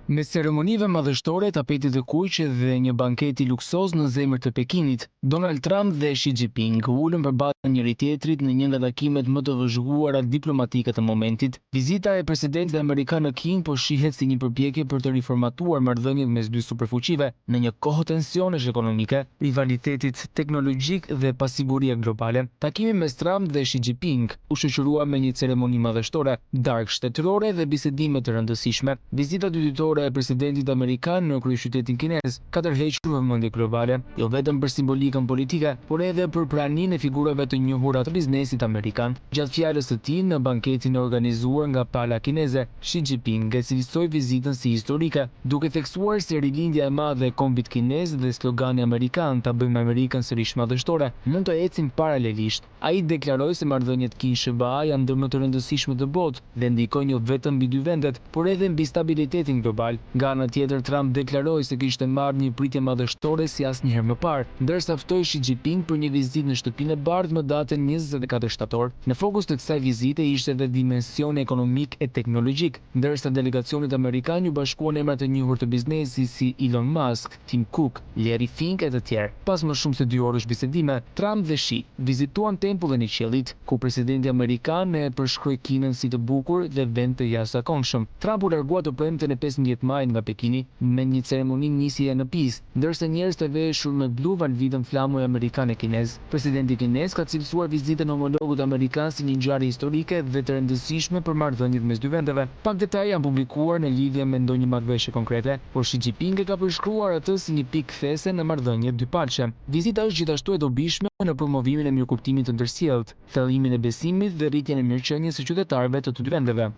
Me ceremonive madhështore, tapetit e kuq dhe një banketi luksoz në zemër të Pekinit, Donald Trump dhe Xi Jinping ulën përballë njëri tjetrit në një nga takimet më të vëzhguara diplomatike të momentit. Vizita e presidentit amerikan në King po shihet si një përpjekje për të riformatuar marrëdhëniet mes dy superfuqive në një kohë tensionesh ekonomike, rivalitetit teknologjik dhe pasigurie globale. Takimi mes Trump dhe Xi Jinping u shoqërua me një ceremoni madhështore, darkë shtetërore dhe bisedime të rëndësishme. Vizita dytitore e presidentit amerikan në kryeqytetin kinez ka tërhequr vëmendje globale, jo vetëm për simbolikën politike, por edhe për praninë e figurave të njohura të biznesit amerikan. Gjatë fjalës së tij në banketin e organizuar nga pala kineze, Xi Jinping e cilësoi vizitën si historike, duke theksuar se rilindja e madhe e kombit kinez dhe slogani amerikan "Ta bëjmë Amerikën sërish madhështore" mund të ecin paralelisht. Ai deklaroi se marrëdhëniet Kin-SBA janë ndër më të rëndësishmet të botë dhe ndikojnë jo vetëm mbi dy vendet, por edhe mbi stabilitetin global. Nga ana tjetër, Trump deklaroi se kishte marrë një pritje madhështore si asnjëherë më parë, ndërsa ftoi Xi Jinping për një vizitë në Shtëpinë e Bardhë më datën 24 shtator. Në fokus të kësaj vizite ishte edhe dimensioni ekonomik e teknologjik, ndërsa delegacionit amerikan ju bashkuan emra të njohur të biznesit si Elon Musk, Tim Cook, Larry Fink e të tjerë. Pas më shumë se 2 orësh bisedime, Trump dhe Xi vizituan tempullin e qiellit, ku presidenti amerikan e përshkroi Kinën si të bukur dhe vend të jashtëzakonshëm. Trump u largua të premten e 15 maj nga Pekini me një ceremoni nisjeje në pistë, ndërsa njerëz të veshur me blu valvitën flamuj amerikane kinez. Presidenti kinez ka cilësuar vizitën e homologut amerikan si një ngjarje historike dhe të rëndësishme për marrëdhëniet mes dy vendeve. Pak detaje janë publikuar në lidhje me ndonjë marrëveshje konkrete, por Xi Jinping e ka përshkruar atë si një pikë kthese në marrëdhëniet dypalqe. Vizita është gjithashtu e dobishme në promovimin e mirëkuptimit të ndërsjellët, thellimin e besimit dhe rritjen e mirëqenies së qytetarëve të dy vendeve.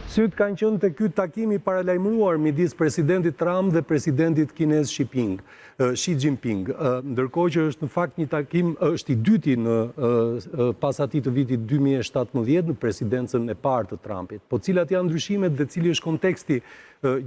Sytë kanë qenë të ky takimi paralajmëruar midis presidentit Trump dhe presidentit kinez Xi Jinping. Ndërkohë që është në fakt një takim, është i dyti pas atij të vitit 2017 në presidencën e parë të Trumpit. Po cilat janë ndryshimet dhe cili është konteksti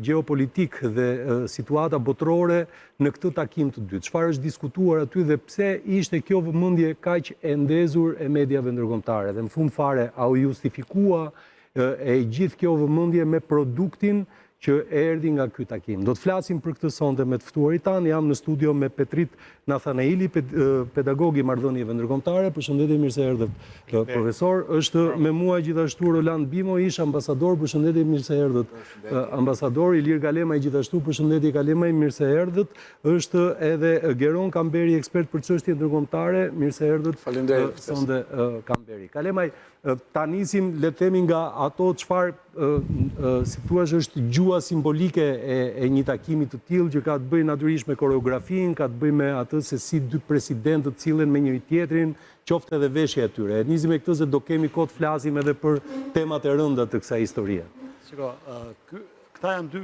gjeopolitik dhe situata botërore në këtë takim të dytë? Çfarë është diskutuar aty dhe pse ishte kjo vëmendje kaq e ndezur e mediave ndërkombëtare? Dhe në fund fare, a u justifikua e gjithë kjo vëmendje me produktin që erdhi nga ky takim? Do të flasim për këtë sonte me të ftuarit tanë. Jam në studio me Petrit Nathanaili, pedagog i marrëdhënieve ndërkombëtare. Përshëndetje, mirë se erdhët, profesor. Është me mua gjithashtu Roland Bimo, ish ambasador. Përshëndetje, mirë se erdhët, ambasador. Ilir Kalemaj gjithashtu, përshëndetje Kalemaj, mirë se erdhët. Është edhe Geron Kamberi, ekspert për çështje ndërkombëtare. Mirë se erdhët. Faleminderit, sonte Kamberi. Kalemaj, ta nisim, le të themi, nga ato çfarë si thua është gjua simbolike e një takimi të tillë, që ka të bëjë natyrisht me koreografin, ka të bëjë me atë se si dy presidentët sillen me njëri tjetrin, qoftë edhe veshja e tyre. Nisim me këtë se do kemi kohë të flasim edhe për temat e rënda të kësaj historie. Këta janë dy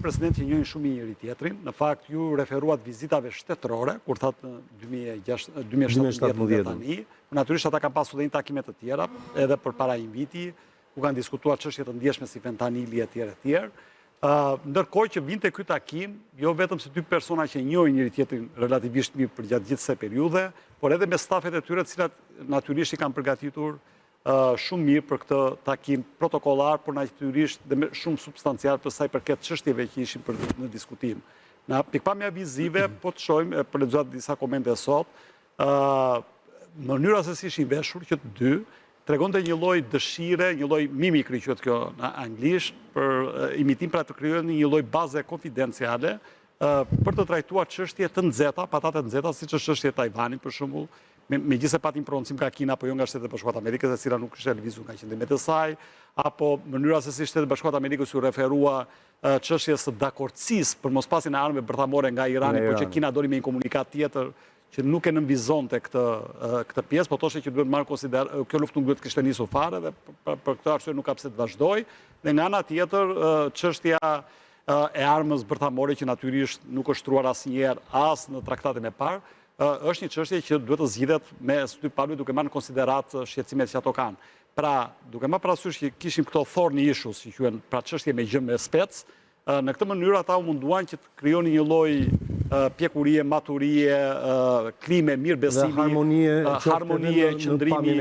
presidentë që njohin shumë njëri tjetrin. Në fakt ju referuat vizitave shtetërore, kur thatë 2017 tani. Natyrisht ata kanë pasur dhe një takime të tjera, edhe përpara inviti, ku kanë diskutuar çështje të ndjeshme si fentanili e tjerë. Ndërkohë që vinte ky takim, jo vetëm se dy persona që njohin njëri tjetrin relativisht mirë për gjatë gjithë kësaj periudhe, por edhe me stafet e tyre, të cilat natyrisht i kanë përgatitur shumë mirë për këtë takim protokollar, por natyrisht dhe shumë substancial për sa i përket çështjeve që ishin në diskutim. Në pikpamja vizive, po të shohim për lexuar disa komente sot, mënyra se si ishin veshur që të dy tregonte një lloj dëshire, një lloj mimikri quhet kjo në anglisht, për imitim pra të krijuar një lloj baze konfidenciale për të trajtuar çështje të nxehta, patate të nxehta, siç është çështja e Tajvanit për shembull, megjithëse patim proncim nga Kina apo jo nga Shtetet e Bashkuara të Amerikës, e cila nuk ishte lëvizur nga qendrimet e saj, apo mënyra se si Shtetet e Bashkuara të Amerikës u referua çështjes së dakordësisë për mos pasjen e armëve bërthamore nga Irani, por që Kina doli me një komunikat tjetër që nuk e nënvizonte këtë pjesë, po thoshte që duhet marrë konsider, kjo luftë nuk duhet kishte nisur fare dhe për këtë arsye nuk ka pse të vazhdoj. Dhe nga ana tjetër, çështja e armës bërthamore që natyrisht nuk është shtruar asnjëherë as në traktatin e parë, është një çështje që duhet të zgjidhet me sy palë duke marrë në konsiderat shqetësimet që ato kanë. Pra, duke marrë parasysh që kishim këto thorny issues, si quhen, pra çështje me gjë me spec, Në këtë mënyrë ata u munduan që të krijonin një lloj pjekurie, maturie, klime mirëbesimi, harmonie, qëndrimi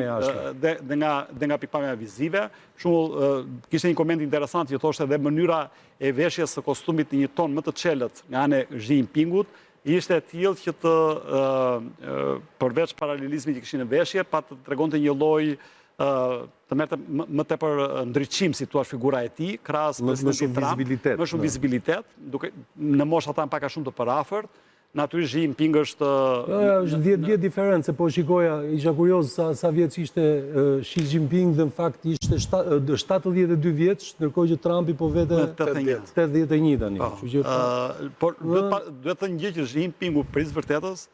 dhe nga pikpamja vizive. Kishte një koment interesant që thoshte edhe mënyra e veshjes së kostumit në një ton më të çelët nga ana e Xi Jinpingut ishte e tillë që të përveç paralelizmit që kishin në veshje, pa të tregonte një lloj të merrte më tepër ndriçim si thua figura e tij, krahas presidentit Trump, më shumë vizibilitet, duke në mosha ata pak a shumë të parafërt. Natyrisht Xi Jinping është 10 vjet diferencë, po shikoja, isha kurioz sa vjeç ishte Xi Jinping dhe në fakt ishte 72 vjeç, ndërkohë që Trumpi po vete 81 tani. Por duhet të një që Xi Jinpingu pris vërtetës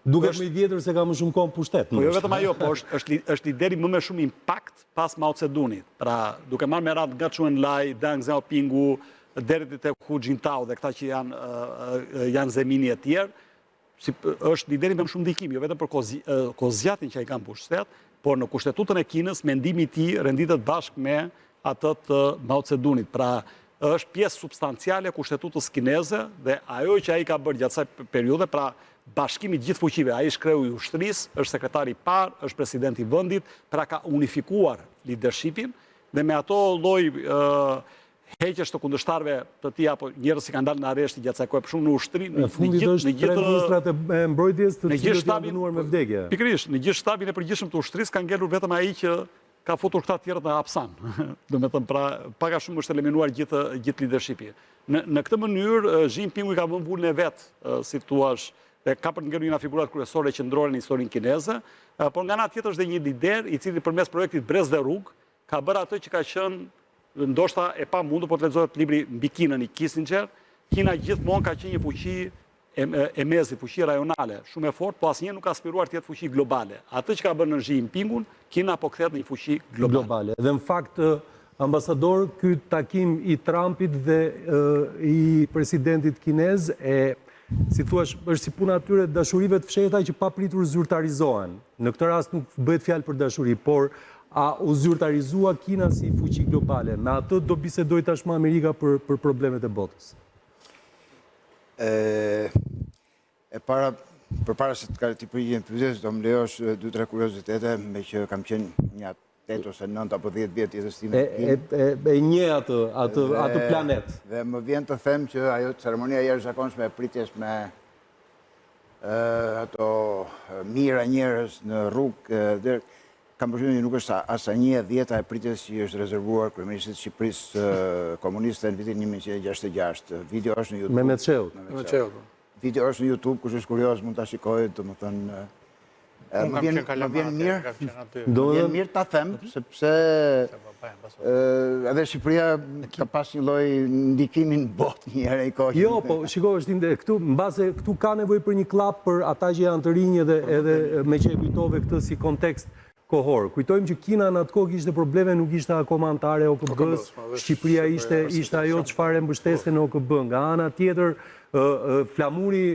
duket më i vjetër se ka më shumë kohë pushtet. Po jo vetëm ajo, po është lideri më me shumë impakt pas Mao Zedongit. Pra, duke marrë me radhë nga Chou En-lai, Deng Xiaopingu, deri te Hu Jintao dhe këta që janë zemini e tjerë, është lideri me më shumë ndikim, jo vetëm për kozjatin që ai kanë pushtet, por në kushtetutën e Kinës mendimi i tij renditet bashkë me atë të Mao Zedongit. Pra, është pjesë substanciale e kushtetutës kineze dhe ajo që ai ka bërë gjatë asaj periudhe, pra bashkimi të gjithë fuqive, ai është kreu i ushtrisë, është sekretari i parë, është presidenti i vendit, pra ka unifikuar leadershipin dhe me ato lloj heqjesh të kundërshtarëve të tij apo njerëz që kanë dalë në arresht gjatë asaj kohe për shumë në ushtri, në fundit është tre ministrat e mbrojtjes të cilët janë dënuar me vdekje. Pikërisht, në gjithë shtabin e përgjithshëm të ushtrisë ka ngelur vetëm ai që ka futur këta tjerët në hapsan. Domethënë, pra pak a shumë është eliminuar gjithë leadershipi. Në këtë mënyrë Xi Jinpingu i ka vënë vulën e vet, si thua, dhe ka për ngelur një figurat kryesore qendrore në historinë kineze, por nga ana tjetër është dhe një lider i cili përmes projektit Brez dhe Rrugë ka bërë atë që ka qenë ndoshta e pamundur, po të lexohet libri mbi Kinën i Kissinger. Kina gjithmonë ka qenë një fuqi e mezit, fuqi rajonale, shumë e fortë, po asnjëherë nuk ka aspiruar të jetë fuqi globale. Atë që ka bërë në Xi Jinpingun, Kina po kthehet në një fuqi globale. Dhe në fakt, ambasador, ky takim i Trumpit dhe i presidentit kinez si thuash, është si puna atyre dashurive të fshehta që papritur zyrtarizohen. Në këtë rast nuk bëhet fjalë për dashuri, por a u zyrtarizua Kina si fuqi globale? Me atë do bisedoj tashmë Amerika për problemet e botës. Përpara se të ti përgjigjem pyetjes, do më lejosh 2-3 kuriozitete, me që kam qenë një 8 ose 9 apo 10 vjet jetës time. E një atë planet. Dhe më vjen të them që ajo ceremonia e jashtëzakonshme e pritjes me ato mira njerëz në rrugë, kam përshtypjen nuk është asnjë 10 e pritjes që është rezervuar kryeministit të Shqipërisë komuniste në vitin 1966. Video është në YouTube. Mehmet Çeu. Video është në YouTube, kush është kurioz mund ta shikojë, domethënë më vjen mirë ta them, sepse edhe Shqipëria ka pas një lloj ndikimi në botë një herë i kohë. Jo, po shikoj, këtu mbase këtu ka nevojë për një klap për ata që janë të rinj edhe me që e kujtove këtë si kontekst kohor. Kujtojmë që Kina në atë kohë kishte probleme, nuk ishte akoma antare OKB-s, Shqipëria ishte ajo çfarë mbështeste në OKB. Nga ana tjetër, flamuri,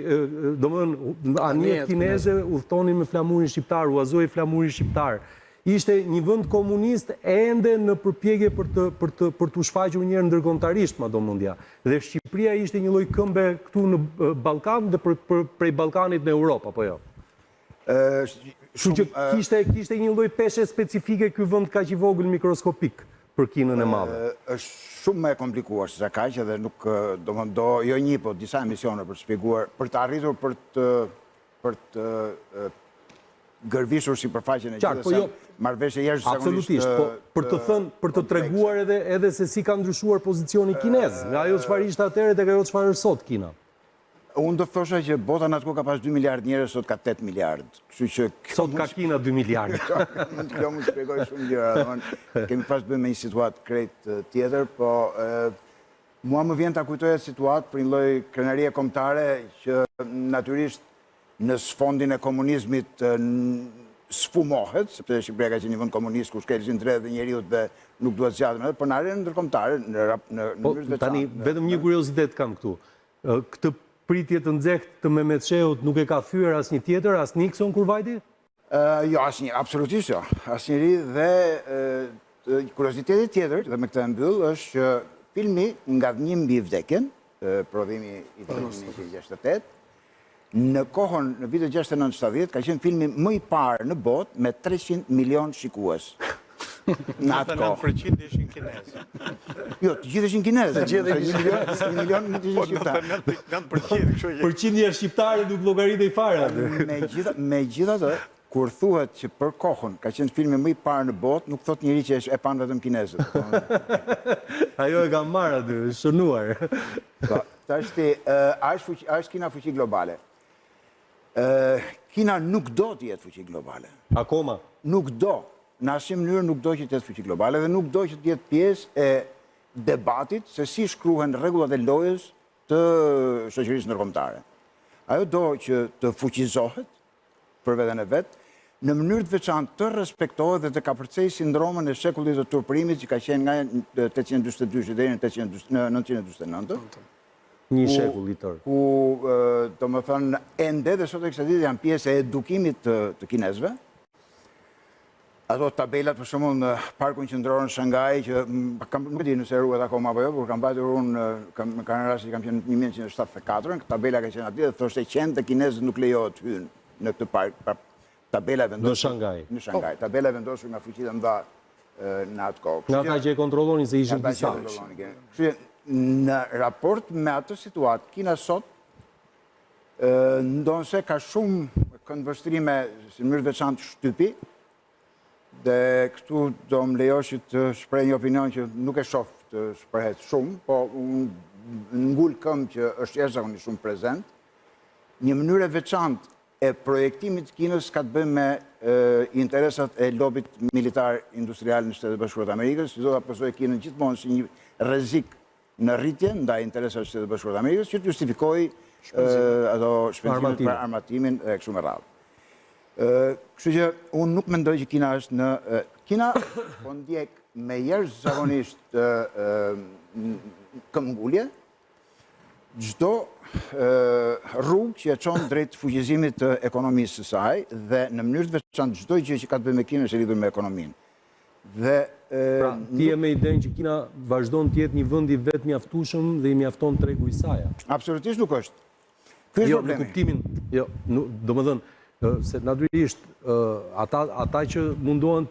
domethënë anijët kineze udhtonin me flamurin shqiptar, huazoi flamurin shqiptar. Ishte një vend komunist ende në përpjekje për të shfaqur një herë ndërkombëtarisht madhomundja. Dhe Shqipëria ishte një lloj këmbe këtu në Ballkan dhe prej Ballkanit në Europë, apo jo? Kështu që kishte një lloj peshe specifike ky vend kaq i vogël mikroskopik për Kinën e Madhe. Është shumë më e komplikuar se sa kaq edhe nuk do jo një, po disa emisione për të shpjeguar, për të arritur për të gërvishur sipërfaqen e gjithë marrëveshje jashtëzakonisht. Absolutisht, po për të thënë, për të treguar edhe se si ka ndryshuar pozicioni kinez, nga ajo çfarë ishte atëherë tek ajo çfarë është sot Kina. Unë do thosha që bota në atë kohë ka pas 2 miliard njerëz, sot ka 8 miliard. Kështu që sot ka Kina 2 miliard. Kjo mund të shpjegoj shumë gjëra. Kemi pas bëjmë me një situatë krejt tjetër, po mua më vjen ta kujtoja situatë për një lloj krenarie kombëtare që natyrisht në sfondin e komunizmit sfumohet, sepse Shqipëria ka qenë një vend komunist ku shkelsin drejtë dhe njeriu dhe nuk duhet zgjatën, por në arenën ndërkombëtare në tani vetëm një kuriozitet kam këtu. Këtë pritje të nxehtë të Mehmet Çeut nuk e ka thyer asnjë tjetër, as Nixon kur vajti? Jo, asnjë, absolutisht jo. Asnjëri dhe kurioziteti tjetër, dhe me këtë mbyll, është që filmi nga dhënim mbi vdekjen, prodhimi i vitit 1968, në kohën në vitet 69-70 ka qenë filmi më i parë në botë me 300 milion shikues. Në atë kohë. 99% ishin kinezë. Jo, të gjithë ishin kinezë. Një milion në të gjithë shqiptarë. 99% kështu që. Përqindja shqiptare nuk llogaritej fare aty. Megjithatë, kur thuhet që për kohën ka qenë filmi më i parë në botë, nuk thot njëri që e pan vetëm kinezët. Ajo e ka marrë aty, shënuar. Është Kina fuqi globale. Kina nuk do të jetë fuqi globale. Akoma. Nuk do. Në asnjë mënyrë nuk do që të jetë fuqi globale dhe nuk do që të jetë pjesë e debatit se si shkruhen rregullat e lojës të shoqërisë ndërkombëtare. Ajo do që të fuqizohet për veten e vet, në mënyrë të veçantë të respektohet dhe të kapërcej sindromën e shekullit të turpërimit që ka qenë nga 842 deri në 949. Një shekull i tërë. Ku, do më thënë, ende dhe sot e kësaj ditë janë pjesë e edukimit të kinezëve. Ato tabelat, për shembull, në parkun qendror në Shangaj, që nuk e di nëse ruhet akoma apo jo, por kam mbajtur unë, kanë rasti që kam qenë në 1974, tabela ka qenë aty dhe thoshte qenë kinezët nuk lejohet hyjnë në këtë park. Tabela vendosur në Shangaj. Tabela vendosur nga fuqitë e mëdha në atë kohë. Nga ata që e kontrollonin se ishin disa. Në raport me atë situatë, Kina sot ndonse ka shumë këndvështrime si mënyrë veçantë shtypi, dhe këtu do më lejosh të shpreh një opinion që nuk e shoh të shprehet shumë, po unë ngul këmbë që është jashtëzakonisht shumë prezent. Një mënyrë e veçantë e projektimit të Kinës ka të bëjë me interesat e lobit militar industrial në Shtetet Bashkuara të Amerikës, që do ta pasojë Kinën gjithmonë si një rrezik në rritje ndaj interesave të Shtetit Bashkuara të Amerikës, që të justifikojë ato shpenzimet për armatimin e kështu me radhë. Kështu që unë nuk mendoj që Kina është në... Kina po ndjek me jashtëzakonisht këmbgulje çdo rrugë që e çon drejt fuqizimit të ekonomisë së saj dhe në mënyrë të veçantë çdo gjë që ka të bëjë me Kinën është e lidhur me ekonominë. Dhe pra, ti e me idenë që Kina vazhdon të jetë një vend i vetë mjaftueshëm dhe i mjafton tregu i saj. Absolutisht nuk është. Ky është problemi. Në kuptimin, jo, domethënë se natyrisht ata që mundohen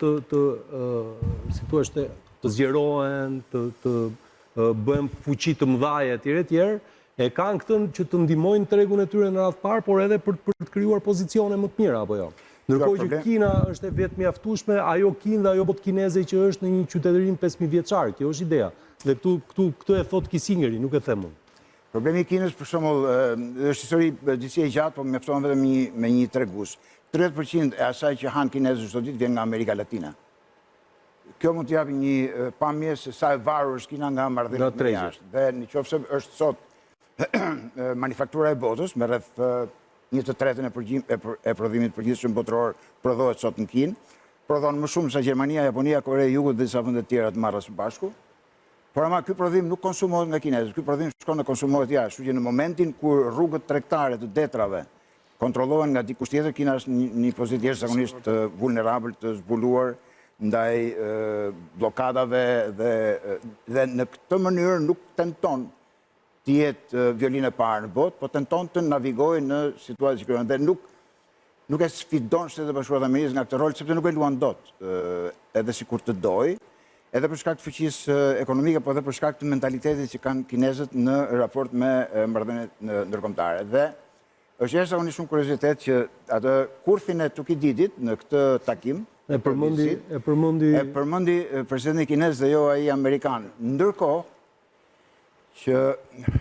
si thua të zgjerohen, të bëhen fuqi të mëdha etj. E kanë këtë që të ndihmojnë tregun e tyre në radhë parë, por edhe për të krijuar pozicione më të mira apo jo. Ndërkohë që Kina është e vetë mjaftueshme, ajo Kinë dhe ajo botë kineze që është në një qytetërinë 5000 vjeçar, kjo është ideja. Dhe këtu e thot Kisingeri, nuk e them unë. Problemi i Kinës, për shembull, është histori disi e gjatë, por mjafton vetëm me një tregues. 30% e asaj që han kinezët çdo ditë vjen nga Amerika Latina. Kjo mund të japë një pamje se sa e varur është Kina nga marrëdhëniet me jashtë. Dhe nëse është sot manufaktura e botës, me rreth 1/3 e prodhimit përgjithshëm botëror prodhohet sot në Kinë, prodhon më shumë se Gjermania, Japonia, Korea e Jugut dhe disa vende të tjera të marrës së bashku. Por ama ky prodhim nuk konsumohet nga kinezët, ky prodhim shkon dhe konsumohet jashtë, kështu që në momentin kur rrugët tregtare të detrave kontrollohen nga dikush tjetër, Kina është në një pozitë jashtëzakonisht vulnerabël, të zbuluar ndaj blokadave dhe në këtë mënyrë nuk tenton të jetë violinë e parë në botë, po tenton të navigojë në situatë që krijohen dhe nuk e sfidon Shtetet Bashkuara të Amerikës nga këtë rol, sepse nuk e luan dot, edhe sikur të dojë, edhe për shkak të fuqisë ekonomike, po edhe për shkak të mentalitetit që kanë kinezët në raport me marrëdhëniet ndërkombëtare. Dhe është jashtëzakonisht shumë kuriozitet që atë kurthin e Tukididit në këtë takim e përmendi presidenti kinez dhe jo ai amerikan. Ndërkohë që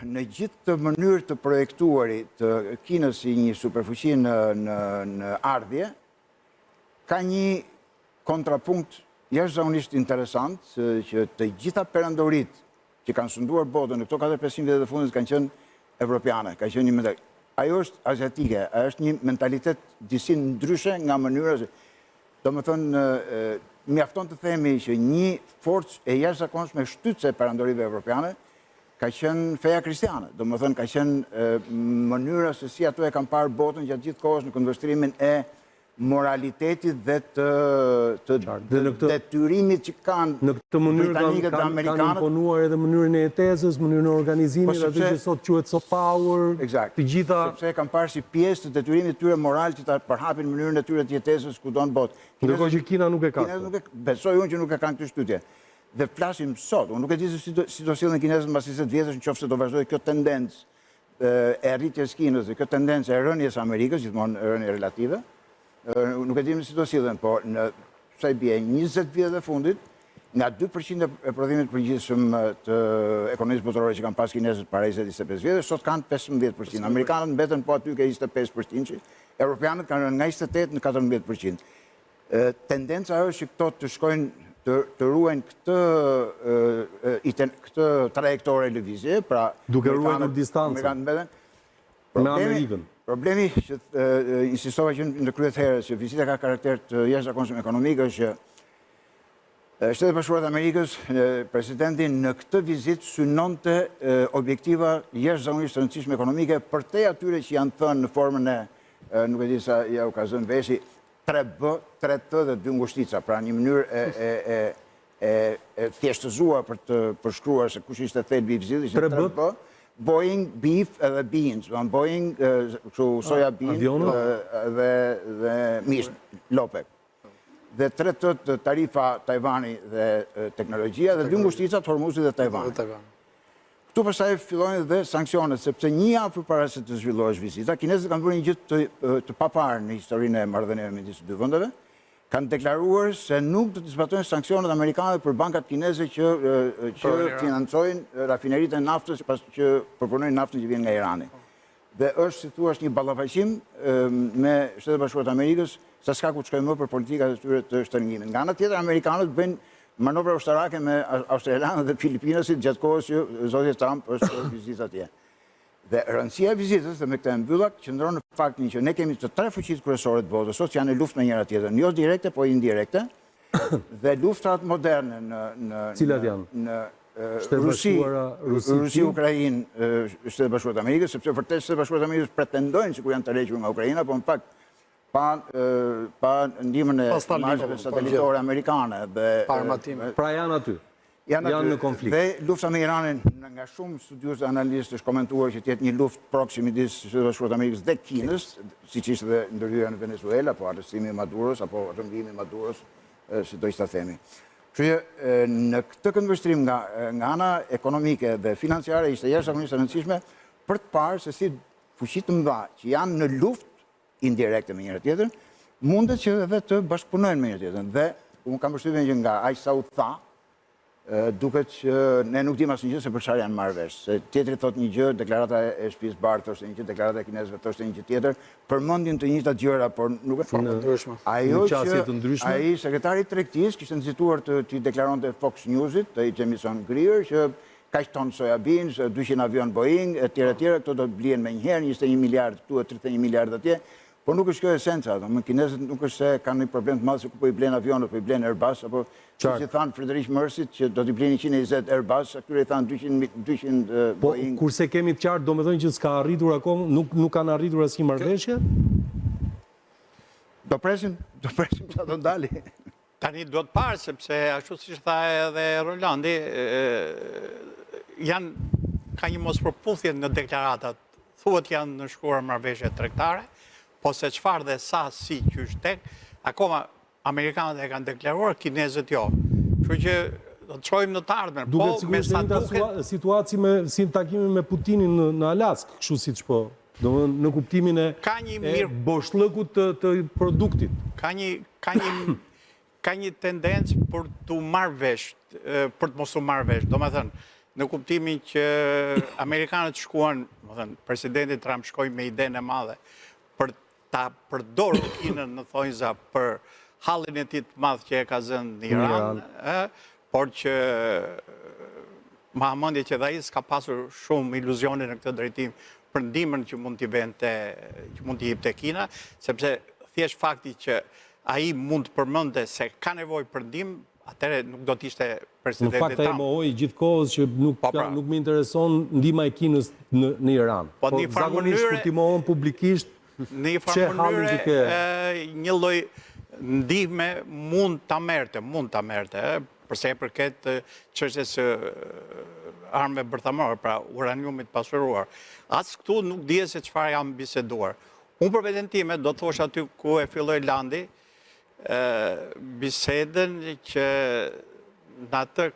në gjithë të mënyrë të projektuarit të Kinës si një superfuqi në ardhje, ka një kontrapunkt jashtëzakonisht interesant, që të gjitha perandorit që kanë sunduar botën në këto 4-500 vjet të fundit kanë qenë evropiane, ka qenë një mentalitet. Ajo është asiatike, ajo është një mentalitet disi ndryshe nga mënyra. Domethënë, mjafton të themi që një forcë e jashtëzakonshme shtytse perandorive evropiane ka qenë feja kristiane, domethënë ka qenë mënyra se si ato e kanë parë botën gjatë gjithë kohës në këndvështrimin e moralitetit dhe të detyrimit që kanë në këtë mënyrë britanikët dhe kanë amerikanët. imponuar edhe mënyrën e jetesës, mënyrën e organizimit, atë që sot quhet soft power, të gjitha. Sepse kanë parë si pjesë të detyrimit tyre moral që ta përhapin mënyrën e tyre të jetesës kudo në botë. Ndërkohë që Kina nuk e ka. Besoj unë që nuk e kanë këtë shtytje. Dhe flasim sot, unë nuk e di se si do sillen kinezët mbas 20 vjetësh nëse do vazhdojë kjo tendencë e rritjes Kinës dhe kjo tendencë e rënies Amerikës, gjithmonë rënie relative. Nuk e dim si do sillen, po në sa i bie 20 vjet e fundit, nga 2% e prodhimit përgjithshëm të ekonomisë botërore që kanë pas kinezët para 25 vjetësh, sot kanë 15%. Amerikanët mbeten po aty ke 25%, europianët kanë rënë nga 28 në 14%. Tendenca është që këto të shkojnë të ruajnë këtë trajektore lëvizje, pra duke ruajtur distancën me Amerikën. Problemi që insistova që në kryet herës që vizita ka karakter të jashtëzakonshëm ekonomik është që Shtetet Bashkuara të Amerikës, presidenti në këtë vizitë synonte objektiva jashtëzakonisht të rëndësishme ekonomike për te atyre që janë thënë në formën e, nuk e di sa ja u ka zënë veshi, 3B, 3T dhe 2 ngushtica, pra një mënyrë e thjeshtëzuar për të përshkruar se kush ishte thelbi i vizitës, 3B, Boeing, beef edhe beans, Boeing, soja bean dhe mish, lopek. Dhe 3T tarifa Tajvani dhe teknologjia dhe 2 ngushtica Hormuzi dhe Tajvani. Këtu pastaj fillojnë dhe sanksionet, sepse një javë përpara se të zhvillohesh vizita, kinezët kanë bërë një gjë të paparë në historinë e marrëdhënieve midis dy vendeve, kanë deklaruar se nuk do të zbatojnë sanksionet amerikane për bankat kineze që financojnë rafineritë e naftës që përpunojnë naftën që vjen nga Irani. Dhe është, si thua, një ballafaqim me Shtetet Bashkuara të Amerikës, sa s'ka ku të shkojnë më për politikat e tyre të shtrëngimit. Nga ana tjetër, amerikanët bëjnë manovra ushtarake me australianët dhe filipinasit gjatë kohës që zoti Trump është vizitë atje. Dhe rëndësia e vizitës, dhe me këtë e mbyllak, qëndron në faktin që ne kemi të 3 fuqitë kryesore të botës, sot që janë në luftë me njëra tjetrën, jo direkte, po indirekte, dhe luftrat moderne në Rusi, Ukrainë, Shtetet Bashkuara të Amerikës, sepse vërtet Shtetet Bashkuara të Amerikës pretendojnë sikur janë të rrequr nga Ukraina, po në fakt pa ndihmën e imazheve satelitore amerikane dhe pra janë aty. Janë në konflikt. Dhe lufta me Iranin, nga shumë studiues dhe analistë është komentuar që të jetë një luftë proksime midis Shtetit Bashkuar të Amerikës dhe Kinës, siç ishte dhe ndërhyrja në Venezuela, apo arrestimi i Maduros, apo rrëmbimi i Maduros, si do të themi. Kështu që në këtë këndvështrim nga ana ekonomike dhe financiare ishte jashtëzakonisht e rëndësishme për të parë se si fuqitë të mëdha që janë në luftë indirekte me njëra tjetrën, mundet që edhe të bashkëpunojnë me njëra tjetrën. Dhe unë kam përshtypjen që nga aq sa u tha, duket që ne nuk dim asnjë gjë se për çfarë janë marrë vesh. Se tjetri thot një gjë, deklarata e shtëpisë Bardh thoshte një gjë, deklarata e kinezëve thoshte një gjë tjetër, përmendin të njëjtat gjëra, por nuk e në ndryshme. Ajo që ai sekretari i tregtisë kishte nxituar të deklaronte Fox Newsit, ai Jamison Greer, që kaq ton soja beans, 200 avion Boeing, etj, këto do të blihen më njëherë, 21 miliard këtu, 31 miliard atje. Po nuk është kjo esenca, kinezët nuk është se kanë një problem të madh se ku po i blen avionët, po i blen Airbus, apo që thanë Friedrich Mersit që do t'i blenë 120 Airbus, këtyre i thanë 200 Boeing. Po, kurse kemi të qartë, do me thënë që s'ka arritur akoma, nuk kanë arritur asnjë marrëveshje? Do presim që do ndali. Tani do të parë, sepse ashtu siç tha edhe Rolandi, ka një mospërputhje në deklaratat, thuhet janë në shkruar marrëveshje tregtare, po se çfarë dhe sa si qysh tek, akoma Amerikanët e kanë deklaruar, kinezët jo. Kështu që do të shkojmë në të ardhmen. Duket sigurisht një situatë si takimi me Putinin në Alaskë, kështu siç po. Domethënë në kuptimin e boshllëkut të produktit. Ka një tendencë për të marrë vesh, për të mos u marrë vesh. Domethënë, në kuptimin që Amerikanët shkuan, domethënë, presidenti Trump shkoi me idenë e madhe për ta përdorur Kinën në thonjza për hallin e tij të madh që e ka zënë në Iran, por që ma mendje që ai s'ka pasur shumë iluzione në këtë drejtim për ndihmën që mund t'i jepte Kina, sepse thjesht fakti që ai mund të përmendte se ka nevojë për ndihmë, atëherë nuk do të ishte presidenti Trump. Në fakt ai mohoi gjithkohës që nuk më intereson ndihma e Kinës në Iran. Po zakonisht kur ti mohon publikisht në një farë mënyre një lloj ndihme mund ta merrte, përsa i përket çështjes së armëve bërthamore, pra uraniumit pasuruar. As këtu nuk dihet se çfarë janë biseduar. Unë për veten time do thosh aty ku e filloi Landi bisedën që në atë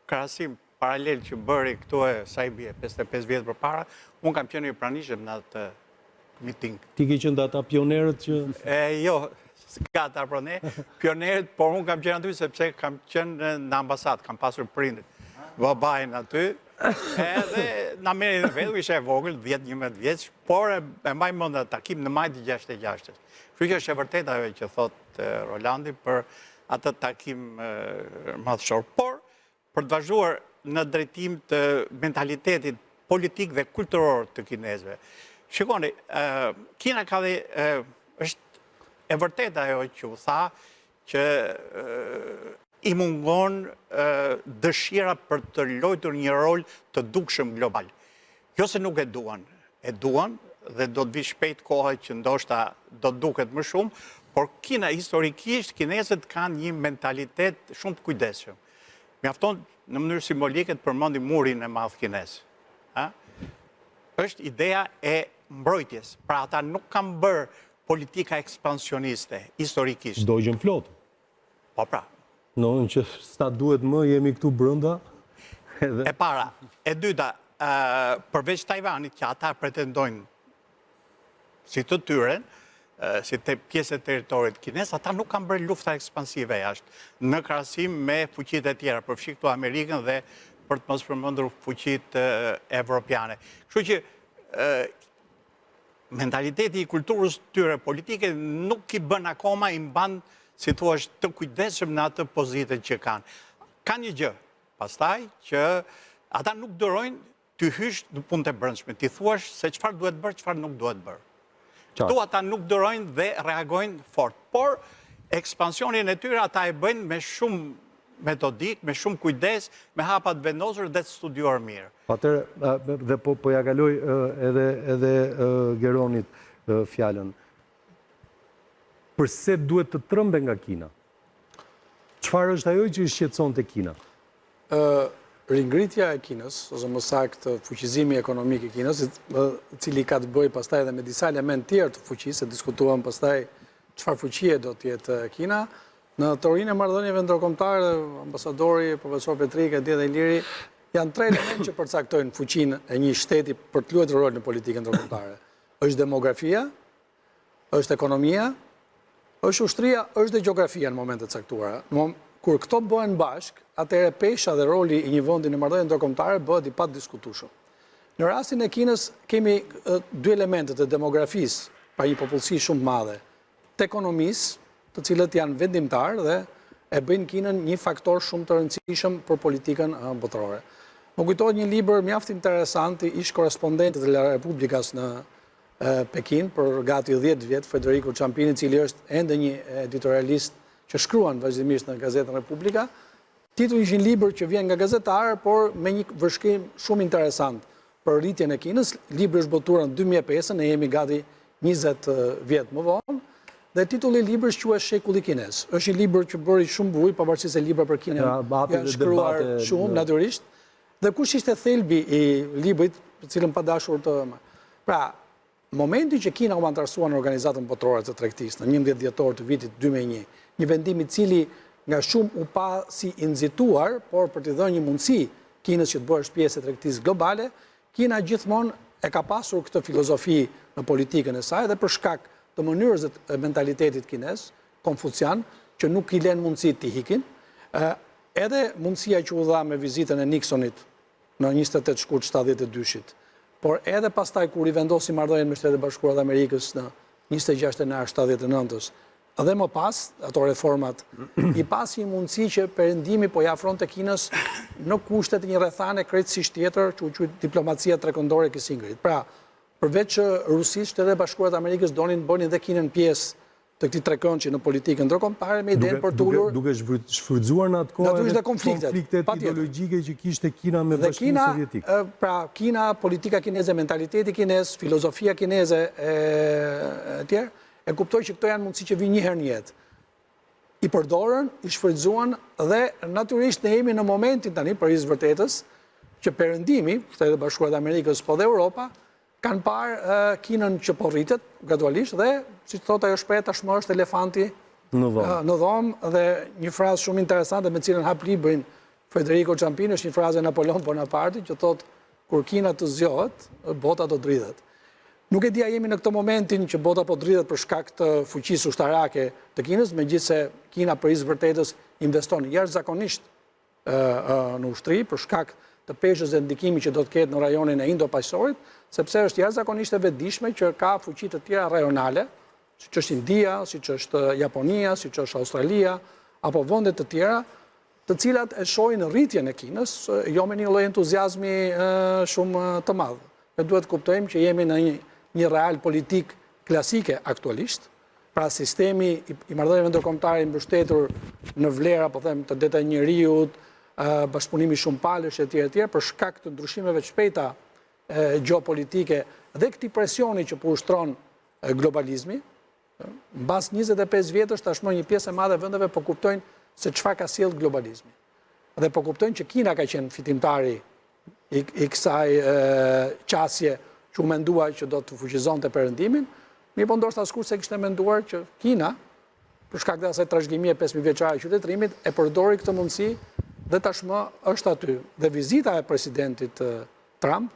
krahasim paralel që bëri këtu sa i bie 55 vjet përpara, unë kam qenë i pranishëm në atë miting. Ti ke qenë ata pionerët që... Jo, s'ka ta pionerët, por unë kam qenë aty sepse kam qenë në ambasadë, kam pasur prindit, babajn aty, edhe na merri në vetë, isha e vogël, 10-11 vjeç, por e mbaj mend atë takim në maj të 66. Kështu që është e vërtetë ajo që thot Rolandi për atë takim madhështor, por për të vazhduar në drejtim të mentalitetit politik dhe kulturor të kinezëve. Shikoni, Kina ka dhe është e vërtetë ajo që u tha që i mungon dëshira për të luajtur një rol të dukshëm global. Jo se nuk e duan dhe do të vi shpejt koha që ndoshta do të duket më shumë, por Kina historikisht, kinezët kanë një mentalitet shumë të kujdesshëm. Mjafton në mënyrë simbolike të përmendim murin e madh kinez. Është ideja e mbrojtjes. Pra ata nuk kanë bërë politika ekspansioniste historikisht. Dogjën flotë. Po pra. Në që s'ta duhet më, jemi këtu brenda. E para. E dyta, përveç Tajvanit që ata pretendojnë si të tyren, si të pjesë e teritorit kinez, ata nuk kanë bërë lufta ekspansive jashtë, në krahasim me fuqitë e tjera, përfshi këtu Amerikën dhe për të mos përmendur fuqitë evropiane. Kështu që mentaliteti i kulturës tyre politike nuk i bën akoma, i mban, si thua, të kujdesshëm në atë pozitën që kanë. Ka një gjë, pastaj, që ata nuk dorojnë të hysh në punë të brendshme, ti thuash se çfarë duhet bërë, çfarë nuk duhet bërë. Këtu ata nuk dorojnë dhe reagojnë fort, por ekspansionin e tyre ata e bëjnë me shumë metodik, me shumë kujdes, me hapat vendosur dhe të studiuar mirë. Atëherë, dhe po ja kaloj edhe Geronit fjalën. Përse duhet të trëmbe nga Kina? Çfarë është ajo që i shqetëson te Kina? Ringritja e Kinës, ose më saktë fuqizimi ekonomik i Kinës, i cili ka të bëjë pastaj edhe me disa element tjerë të fuqisë, diskutuam pastaj çfarë fuqie do të jetë Kina. Në teorinë e marrëdhënieve ndërkombëtare, ambasadori profesor Petrik e Djedhe Iliri janë tre elementë që përcaktojnë fuqinë e një shteti për të luajtur rol në politikën ndërkombëtare. Është demografia, është ekonomia, është ushtria, është dhe gjeografia në momente të caktuara. Kur këto bëhen bashk, atëherë pesha dhe roli i një vendi në marrëdhënie ndërkombëtare bëhet i padiskutueshëm. Në rastin e Kinës kemi dy elemente të demografisë, pa një popullsi shumë të madhe, të ekonomisë, të cilët janë vendimtar dhe e bëjnë Kinën një faktor shumë të rëndësishëm për politikën botërore. Më kujtohet një libër mjaft interesant i ish korrespondentit të La Republikas në Pekin për gati 10 vjet, Federico Ciampini, i cili është ende një editorialist që shkruan vazhdimisht në gazetën Republika. Titulli është një libër që vjen nga gazetarë, por me një vërshkrim shumë interesant për rritjen e Kinës. Libri është botuar në 2005, ne jemi gati 20 vjet më vonë, dhe titulli i librit quhet Shekulli Kinez. Është një libër që bëri shumë bujë, pavarësisht se libra për Kinën janë shkruar shumë natyrisht. Dhe kush ishte thelbi i librit, të cilën pa dashur të... Pra, momenti që Kina u antarësua në Organizatën Botërore të Tregtisë në 11 dhjetor të vitit 2001, një vendim i cili nga shumë u pa si i nxituar, por për të dhënë një mundësi Kinës që të bëhesh pjesë e tregtisë globale, Kina gjithmonë e ka pasur këtë filozofi në politikën e saj dhe për shkak të mënyrës dhe mentalitetit kinez, konfucian, që nuk i lënë mundësi të hikin, edhe mundësia që u dha me vizitën e Nixonit në 28 shkurt 72-shit, por edhe pastaj kur i vendosi marrëdhënien me Shtetet e Bashkuara të Amerikës në 26 janar 79-s, dhe më pas, ato reformat, i pas një mundësi që perëndimi po ja afronte Kinës në kushtet një rrethane krejtësisht tjetër, që u quajtur diplomacia trekëndore Kissingerit. Pra, përveç Rusisë, Shtetet e Bashkuara të Amerikës donin bënin dhe Kinën pjesë të këtij trekëndshi në politikën ndërkombëtare me idenë për të ulur duke shfrytzuar në atë kohë natyrisht konfliktet ideologjike që kishte Kina me dhe Bashkimin Sovjetik. Pra Kina, politika kineze, mentaliteti kinez, filozofia kineze e tjerë, e kuptoj që këto janë mundësi që vijnë një herë në jetë. I përdorën, i shfrytzuan dhe natyrisht ne jemi në momentin tani për izë vërtetës që perëndimi, Shtetet e Bashkuara të Amerikës po dhe Europa, kanë parë Kinën që po rritet gradualisht dhe, si thot ajo shpreh tashmë është elefanti në dhomë dhe një frazë shumë interesante me cilën hap librin Federico Ciampini është një frazë e Napoleon Bonaparte që thot kur Kina të zgjohet, bota do dridhet. Nuk e dia jemi në këtë momentin që bota po dridhet për shkak të fuqisë ushtarake të Kinës, megjithse Kina për izë vërtetës investon jashtëzakonisht në ushtri për shkak të peshës dhe ndikimi që do të ketë në rajonin e Indo-Paqësorit, sepse është jashtëzakonisht e vetëdijshme që ka fuqi të tjera rajonale, siç është India, siç është Japonia, siç është Australia, apo vende të tjera, të cilat e shohin rritjen e Kinës, jo me një lloj entuziazmi shumë të madh. Ne duhet të kuptojmë që jemi në një real politik klasike aktualisht, pra sistemi i marrëdhënieve ndërkombëtare i mbështetur në vlera, po them, të detaj njeriut, bashkëpunimi shumë palësh e tjerë për shkak të ndryshimeve të shpejta gjeopolitike dhe këtij presioni që po ushtron globalizmi. Mbas 25 vjetësh tashmë një pjesë e madhe e vendeve po kuptojnë se çfarë ka sjellë globalizmi. Dhe po kuptojnë që Kina ka qenë fitimtari i kësaj qasje që u mendua që do të fuqizonte perëndimin, mirë po ndoshta askush se kishte menduar që Kina, për shkak të asaj trashëgimie 5000 vjeçare e qytetërimit, e përdori këtë mundësi dhe tashmë është aty. Dhe vizita e presidentit Trump,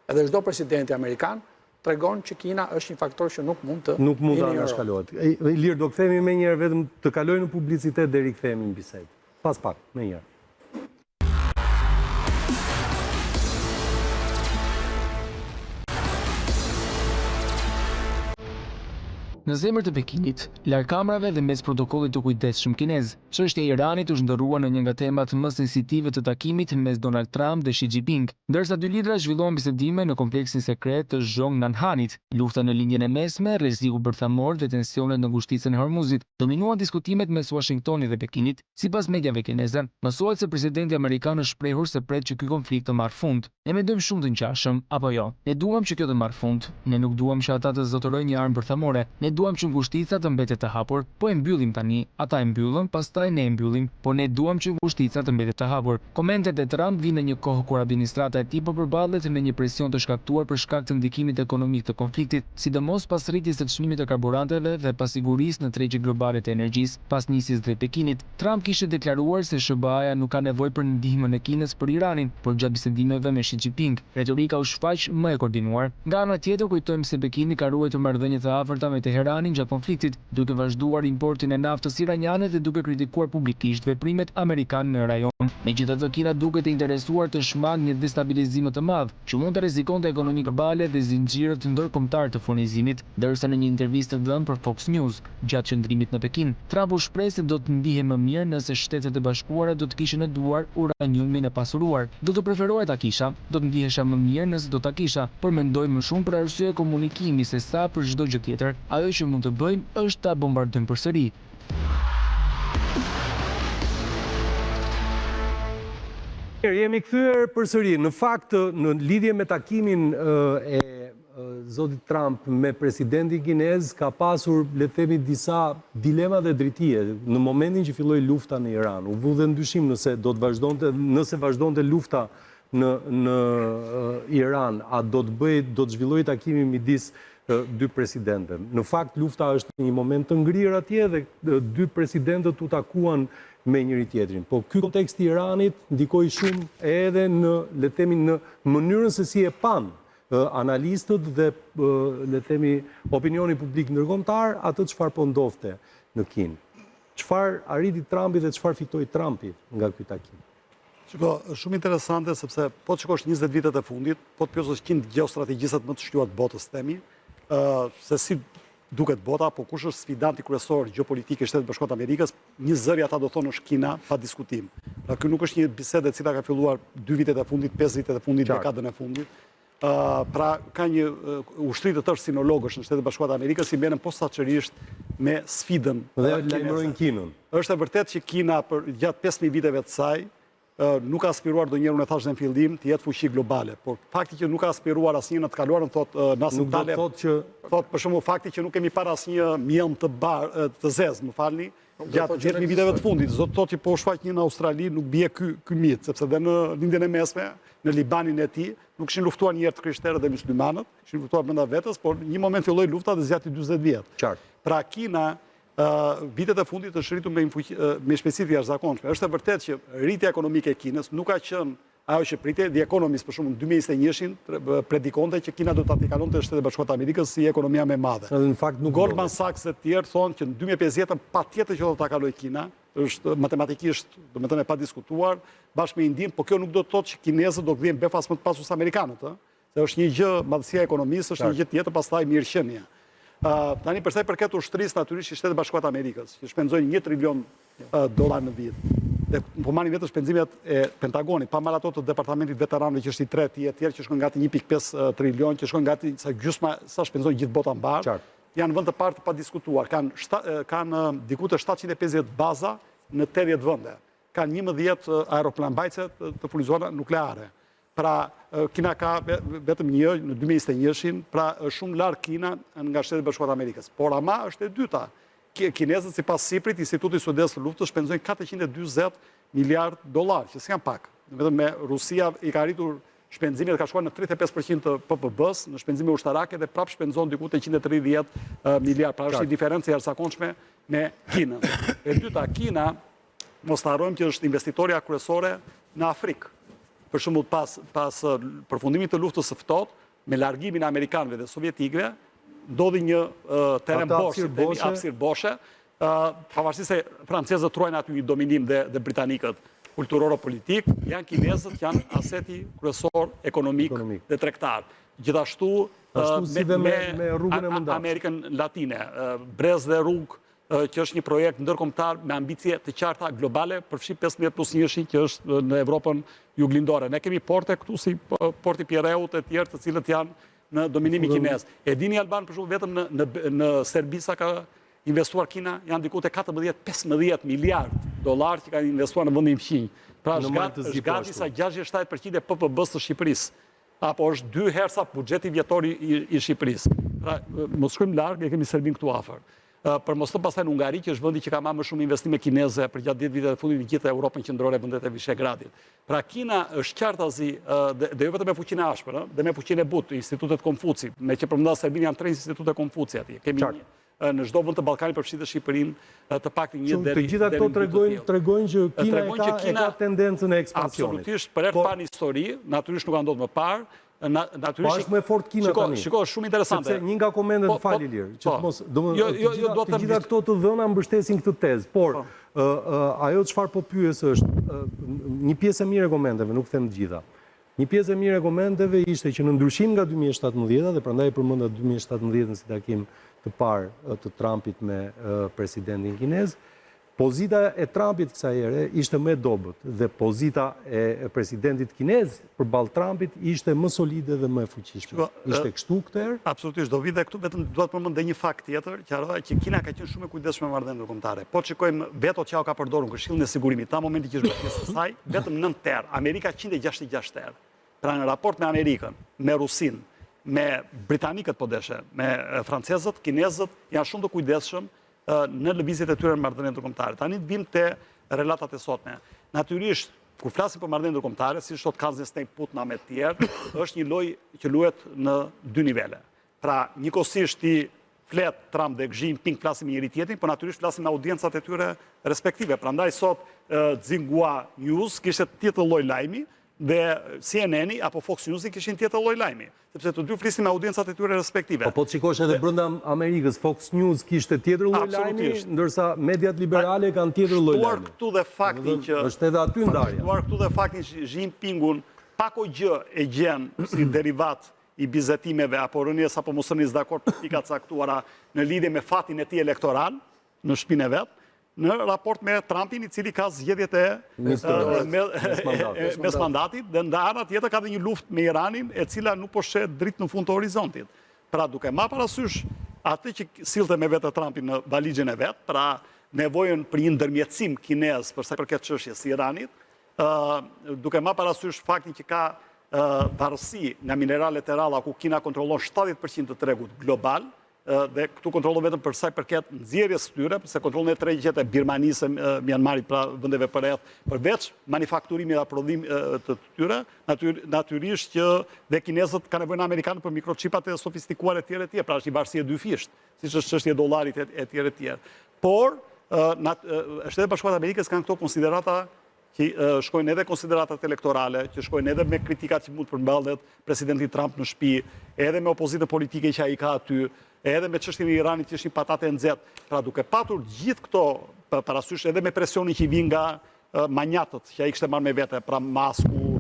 edhe çdo presidenti amerikan, tregon që Kina është një faktor që nuk mund të anashkalohet. Ilir, do kthehemi më njëherë vetëm të kaloj në publicitet dhe rikthehemi në bisedë. Pas pak, më njëherë. Në zemër të Pekinit, larg kamerave dhe mes protokollit të kujdesshëm kinez, çështja e Iranit është ndërruar në një nga temat më sensitive të takimit mes Donald Trump dhe Xi Jinping, ndërsa dy lidera zhvilluan bisedime në kompleksin sekret të Zhongnanhanit. Lufta në linjën e mesme, rreziku bërthamor dhe tensionet në ngushticën e Hormuzit dominuan diskutimet mes Washingtonit dhe Pekinit. Sipas mediave kineze, mësohet se presidenti amerikan është shprehur se pret që ky konflikt të marrë fund. Ne mendojmë shumë të ngjashëm, apo jo? Ne duam që kjo të marrë fund. Ne nuk duam që ata të zotërojnë një armë bërthamore. Ne duam që ngushtica të mbetet të hapur, po e mbyllim tani, ata e mbyllën, pastaj ne e mbyllim, po ne duam që ngushtica të mbetet të hapur. Komentet e Trump vinë në një kohë kur administrata e tij po përballet me një presion të shkaktuar për shkak të ndikimit ekonomik të konfliktit, sidomos pas rritjes së çmimit të karburanteve dhe pasigurisë në tregje globale të energjisë. Pas nisjes drejt Pekinit, Trump kishte deklaruar se SBA-ja nuk ka nevojë për ndihmën e Kinës për Iranin, por gjatë bisedimeve me Xi Jinping, retorika u shfaq më e koordinuar. Nga ana tjetër, kujtojmë se Pekini ka ruajtur marrëdhënie të afërta me Teheranin gjatë konfliktit, duke vazhduar importin e naftës iraniane dhe duke kritikuar publikisht veprimet amerikane në rajon. Megjithatë, Kina duket e interesuar të shmangë një destabilizim të madh, që mund të rrezikonte ekonominë globale dhe zinxhirët ndërkombëtar të furnizimit, ndërsa në një intervistë dhënë për Fox News gjatë qëndrimit në Pekin, Trump u shpreh se do të ndihej më mirë nëse Shtetet e Bashkuara do të kishin në duar uraniumin e pasuruar. Do të preferoja ta kisha, do të ndihesha më mirë nëse do ta kisha, por mendoj më shumë për arsye komunikimi se sa për çdo gjë tjetër. Ajo që mund të bëjmë është ta bombardojmë përsëri. Jemi kthyer përsëri. Në fakt, në lidhje me takimin e zotit Trump me presidentin kinez, ka pasur, le të themi, disa dilema dhe dritije. Në momentin që filloi lufta në Iran, u vu dhe ndyshim nëse vazhdonte lufta në Iran, a do të zhvilloj takimi midis dy presidentëve. Në fakt, lufta është në një moment të ngrirë atje dhe dy presidentët u takuan me njëri tjetrin. Po ky kontekst i Iranit ndikoi shumë edhe në, le të themi, në mënyrën se si e pan analistët dhe, le të themi, opinioni publik ndërkombëtar atë çfarë po ndodhte në Kinë. Çfarë arriti Trumpi dhe çfarë fitoi Trumpi nga ky takim? Shiko, shumë interesante sepse po të shikosh 20 vitet e fundit, po të pjosësh 100 geostrategjistat më të shtyuar të botës temi, se si duket bota, po kush është sfidanti kryesor gjeopolitik i Shtetit Bashkuar të Amerikës, një zëri ata do thonë është Kina, pa diskutim. Pra ky nuk është një bisedë e cila ka filluar 2 vitet e fundit, 5 vitet e fundit, dekadën e fundit. Pra, ka një ushtri të tërë sinologësh në Shtetet Bashkuara të Amerikës i merren posaçërisht me sfidën. Dhe lajmërojnë Kinën. Është e vërtetë që Kina për gjatë 5000 viteve të saj nuk ka aspiruar ndonjëherë, unë e thash në fillim, të jetë fuqi globale, por fakti që nuk ka aspiruar asnjë në të kaluarën, thotë Nassim Taleb, thotë për shembull fakti që nuk kemi parë asnjë mjell të zezë, më falni, gjatë 10.000 viteve të fundit. Zotë thotë që po shfaq një në Australi, nuk bie ky mit, sepse dhe në lindjen e mesme, në Libanin e tij, nuk kishin luftuar njëherë të krishterët dhe muslimanët, kishin luftuar brenda vetes, por një moment filloi lufta dhe zgjati 40 vjet. Qartë. Pra Kina vitet e fundit është rritur me shpejtësi të jashtëzakonshme. Është e vërtetë që rritja ekonomike e Kinës nuk ka qenë ajo që pritej. The Economist për shembull në 2021-shin predikonte që Kina do ta kalonte Shtetet Bashkuara të Amerikës si ekonomia më e madhe. Në fakt nuk Goldman Sachs dhe të tjerë thonë që në 2050 patjetër që do ta kalojë Kina, është matematikisht, domethënë e pa diskutuar, bashkë me Indin, por kjo nuk do të thotë që kinezët do të vijnë befas më të pasur se amerikanët, Se është një gjë, madhësia e ekonomisë, është një gjë tjetër, pastaj mirëqenia. Tani përsa i përket ushtrisë natyrisht i Shtetet Bashkuara të Amerikës, që shpenzojnë $1 trilion në vit. Dhe po marrin vetë shpenzimet e Pentagonit, pa marrë ato të Departamentit Veteranëve që është i tretë, tjerë që shkon gati 1.5 trilion, që shkon gati sa gjysma sa shpenzojnë gjithë bota mbar. Janë vend të parë të padiskutuar. Kanë diku të 750 baza në 80 vende. Kanë 11 aeroplanbajtëse të furnizuara nukleare. Pra, Kina ka vetëm një në 2021-shin, pra është shumë larg Kina nga Shtetet Bashkuara të Amerikës. Por ama është e dyta. Kinezët sipas SIPRIt, Institutit Suedez të Luftës, shpenzojnë $420 miliard, që s'kan pak. Vetëm me Rusia i ka arritur shpenzimet, ka shkuar në 35% të PPB-s, në shpenzime ushtarake dhe prap shpenzon diku të 130 miliard. Pra është një diferencë e jashtëzakonshme me Kinën. E dyta, Kina, mos të harrojmë që është investitoria kryesore në Afrikë. Për shembull pas përfundimit të luftës së ftohtë, me largimin e amerikanëve dhe sovjetikëve, ndodhi një teren hapësirë boshe, pavarësisht se francezët ruajnë aty një dominim dhe britanikët kulturoro-politik, janë kinezët, janë aseti kryesor ekonomik dhe tregtar. Gjithashtu me Amerikën Latine, brez dhe rrugë, që është një projekt ndërkombëtar me ambicie të qarta globale, përfshi 15+1-shin që është në Evropën juglindore. Ne kemi porte këtu si porti Pireut e tjerë të cilët janë në dominimi kinez. E dini Alban për shembull vetëm në Serbi sa ka investuar Kina, janë diku te 14-15 miliard dollar që kanë investuar në vendin fqinj. Pra është gati sa 67% e PPB-s të Shqipërisë. Apo është 2 herë sa buxheti vjetor i Shqipërisë. Pra mos shkojmë larg, e kemi Serbin këtu afër. Për mos të pastaj në Ungari, që është vendi që ka marrë më shumë investime kineze për gjatë 10 viteve të fundit në gjithë Europën qendrore, vendet e Vishegradit. Pra Kina është qartazi dhe jo vetëm me fuqinë e ashpër, dhe me fuqinë e butë, institutet Konfuci, me që përmenda Serbin janë 3 institute Konfuci atje. Kemi në çdo vend të Ballkanit përfshi të Shqipërinë të paktën një deri. Të gjitha këto tregojnë që Kina ka tendencën e ekspansionit. Absolutisht, për herë të parë në histori, natyrisht nuk ka ndodhur më parë. Po është më fort Kina tani. Shiko, shumë interesante. Sepse një nga komendet fal Ilir, që të gjitha këto të dhëna mbështesin këtë tezë, por ajo çfarë po pyes është një pjesë e mirë e komenteve, nuk them të gjitha. Një pjesë e mirë e komenteve ishte që në ndryshim nga 2017 dhe prandaj përmenda 2017 si takim të parë të Trumpit me presidentin kinez, pozita e Trumpit kësaj ere ishte më e dobët dhe pozita e presidentit kinez përballë Trumpit ishte më solide dhe më e fuqishme. Ishte kështu këtë herë? Absolutisht, do vi dhe këtu vetëm duhet të përmend një fakt tjetër, që Kina ka qenë shumë e kujdesshme me marrëdhëniet ndërkombëtare. Po shikojmë vetot që ka përdorur në Këshillin e Sigurimit, ta momenti që është pjesë e saj, vetëm 9 herë, Amerika 166 herë. Pra në raport me Amerikën, me Rusinë, me britanikët po deshe, me francezët, kinezët janë shumë të kujdesshëm në lëvizjet e tyre në marrëdhënie ndërkombëtare. Tani të vim te relatat e sotme. Natyrisht, kur flasim për marrëdhënie ndërkombëtare, siç thot Kanzestein Putna me të tjerë, është një lojë që luhet në 2 nivele. Pra, njëkohësisht i flet Trump dhe Xi Jinping flasim me njëri tjetrin, por natyrisht flasim me audiencat e tyre respektive. Prandaj sot Xinhua News kishte tjetër lloj lajmi dhe CNN-i apo Fox News-i kishin tjetër lloj lajmi, sepse të dy flisin me audiencat e tyre respektive. Po të shikosh edhe brenda Amerikës, Fox News kishte tjetër lloj lajmi, ndërsa mediat liberale kanë tjetër lloj lajmi. Tuar këtu dhe faktin që është edhe aty ndarja. Tuar këtu dhe faktin që Xi Jinpingun pako gjë e gjen si derivat i bizetimeve apo rënies apo mos rënies dakord për pika caktuara në lidhje me fatin e tij elektoral në shtëpinë e vet. në raport me Trumpin, i cili ka zgjedhjet e mes mandatit, dhe nda ana tjetër ka dhe një luftë me Iranin, e cila nuk po shet dritë në fund të horizontit. Pra duke ma parasysh atë që sillte me vetë Trumpin në valigjen e vetë, pra nevojën për një ndërmjetësim kinez për sa i përket çështjes së Iranit, duke ma parasysh faktin që ka varësi nga mineralet e ralla ku Kina kontrollon 70% të tregut global, dhe këtu kontrollon vetëm për sa i përket nxjerrjes së tyre, sepse kontrollon e tregjet e Birmanisë, Myanmarit, pra vendeve përreth, përveç manifakturimit dhe prodhimit të tyre, natyrisht që dhe kinezët kanë nevojë në amerikanë për mikrochipat e sofistikuar e tjerë, pra është një varësi e dyfisht, siç është çështja e dollarit e tjerë. Por Shtetet Bashkuara të Amerikës kanë këto konsiderata që shkojnë edhe konsideratat elektorale, që shkojnë edhe me kritikat që mund të përmballet presidenti Trump në shtëpi, edhe me opozitën politike që ai ka aty, edhe me çështjen e Iranit që është një patate e nxehtë. Pra duke patur gjithë këto parasysh, edhe me presionin që i vjen nga manjatët që ai kishte marrë me vete, pra Masku,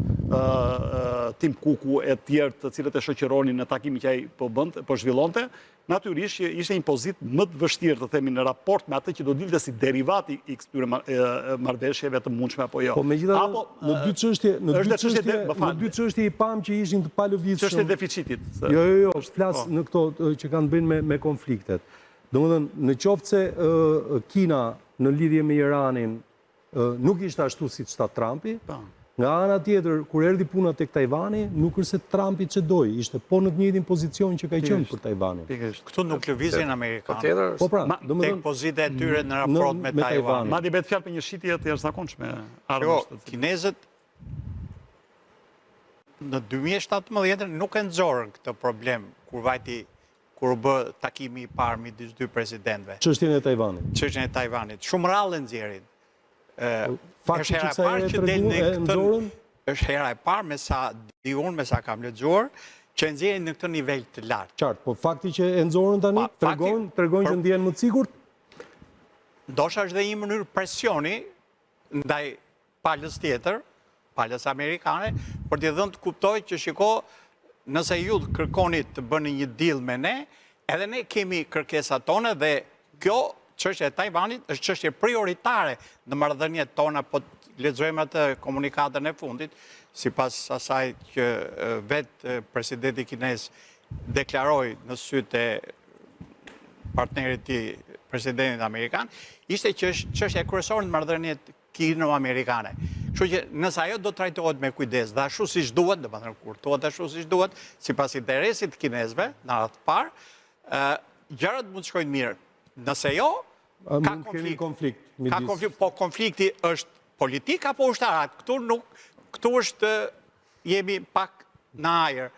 Tim Cooku e tjerë të cilët e shoqëronin në takimin që ai po zhvillonte, natyrisht që ishte një pozitë më të vështirë të themi në raport me atë që do dilte si derivati i këtyre marrëveshjeve të mundshme apo jo. Po megjithatë, në dy çështje i pam që ishin të palëvizshme. Çështja e deficitit. Jo, flas në këto që kanë bënë me konfliktet. Domethënë, në qoftë se Kina në lidhje me Iranin nuk ishte ashtu siç tha Trumpi, nga ana tjetër, kur erdhi puna tek Tajvani, nuk është se Trumpi çdoi, ishte po në të njëjtin pozicion që ka qenë për Tajvanin. Këtu nuk lëvizin amerikanë. Po pra, tek pozita e tyre në raport me Tajvanin. Madje bëhet fjalë për një shitje të jashtëzakonshme armësh. Kinezët në 2017 nuk e nxorën këtë problem kur u bë takimi i parë midis dy presidentëve. Çështjen e Tajvanit. Çështjen e Tajvanit. Shumë rrallë nxjerrin. Fakti që sa herë nxorën, është hera e parë me sa di unë, me sa kam lexuar, që nxjerrin në këtë nivel të lartë. Qartë, po fakti që e nxorën tani tregon që ndjen më të sigurt. Ndoshta është dhe një mënyrë presioni ndaj palës tjetër, palës amerikane, për t'i dhënë të kuptojë që shiko, nëse ju kërkoni të bëni një deal me ne, edhe ne kemi kërkesat tona dhe kjo çështja e Tajvanit është çështje prioritare në marrëdhëniet tona, po lexojmë atë komunikatën e fundit, sipas asaj që vetë presidenti kinez deklaroi në sytë e partnerit i presidentit amerikan, ishte që është çështja kryesore në marrëdhëniet kino-amerikane. Kështu që nëse ajo do trajtohet me kujdes dhe ashtu siç duhet, domethënë kur thuhet ashtu siç duhet, sipas interesit të kinezëve në radhë të parë, gjërat mund të shkojnë mirë. Nëse jo, ka konflikt. Ka konflikt, po konflikti është politik apo ushtarak? Këtu është jemi pak në ajër.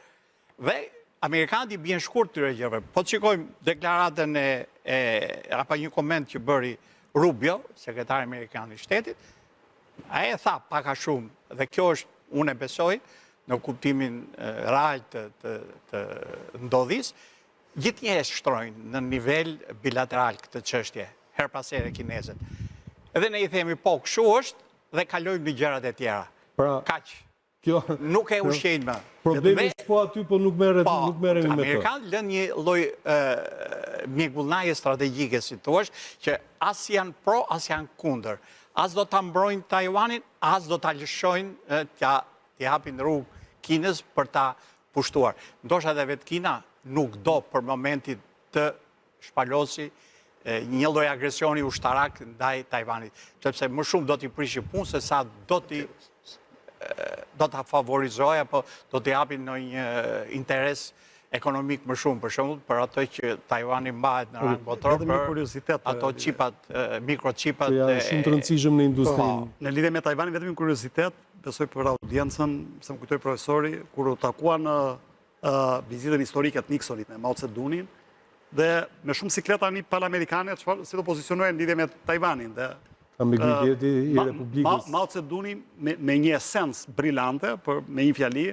Dhe amerikanët i bien shkurt këtyre gjëve. Po të shikojmë deklaratën apo një koment që bëri Rubio, sekretari amerikan i shtetit, ai e tha pak a shumë, dhe kjo është, unë e besoj, në kuptimin real të ndodhisë, gjithnjë e shtrojnë në nivel bilateral këtë çështje, her pas here kinezët. Edhe ne i themi po, kështu është, dhe kalojmë në gjërat e tjera. Kaq. Nuk e ushqejnë më. Problemi është po aty, po nuk merremi me to. Amerikanë lënë një lloj mjegullnaje strategjike, si thua, që as janë pro, as janë kundër. As do ta mbrojnë Tajvanin, as do ta lëshojnë t'i hapin rrugë Kinës për ta pushtuar. Ndoshta edhe vetë Kina nuk do për momentin të shpalosi një lloj agresioni ushtarak ndaj Tajvanit, sepse më shumë do t'i prishi punë se sa do t'a favorizoj apo do t'i japin një interes ekonomik më shumë, për shembull, për ato që Tajvani mbahet në rang botror, për ato qipat, mikroqipat. Shumë të rëndësishëm në industrinë. Në lidhje me Tajvanin, vetëm një kuriozitet, besoj për audiencën, se më kujtoi profesori, kur u takuan në vizitën historike të Nixonit me Mao Tse-dunin, dhe me shumë sikleta një palamerikane, si do pozicionojnë në lidhje me Tajvanin. Ambiguiteti i Republikës. Mao Tse-duni me një esens brillante, me një fjali,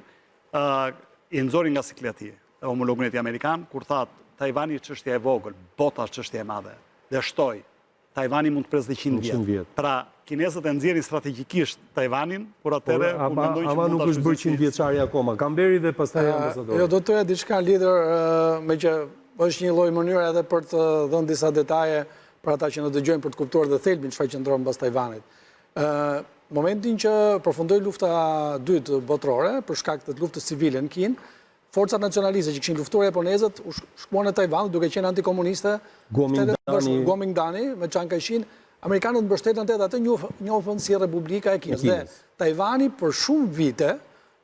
i nxori nga sikleti homologun e tij amerikan, kur thatë Tajvani është çështje e vogël, bota është çështje e madhe. Dhe shtoi, Tajvani mund të presë 100 vjet. Pra, kinezët e nxjerrin strategjikisht Tajvanin, por atëre kur mendojnë që ama nuk është bërë 100 vjeçari akoma. Kamberi dhe pastaj ambasadori. Jo, do të thoya diçka lidhur me që është një lloj mënyre edhe për të dhënë disa detaje për ata që në dëgjojnë për të kuptuar dhe thelbin çfarë qëndron mbas Tajvanit. Momentin që përfundoi lufta dytë botërore për shkak të luftës civile në Kinë, forcat nacionaliste që kishin luftuar japonezët u shkuan në Tajvan duke qenë antikomuniste, Kuomintang me Chiang Kai-shin, amerikanët mbështetën atë njohën si Republika e Kinës. Dhe Tajvani për shumë vite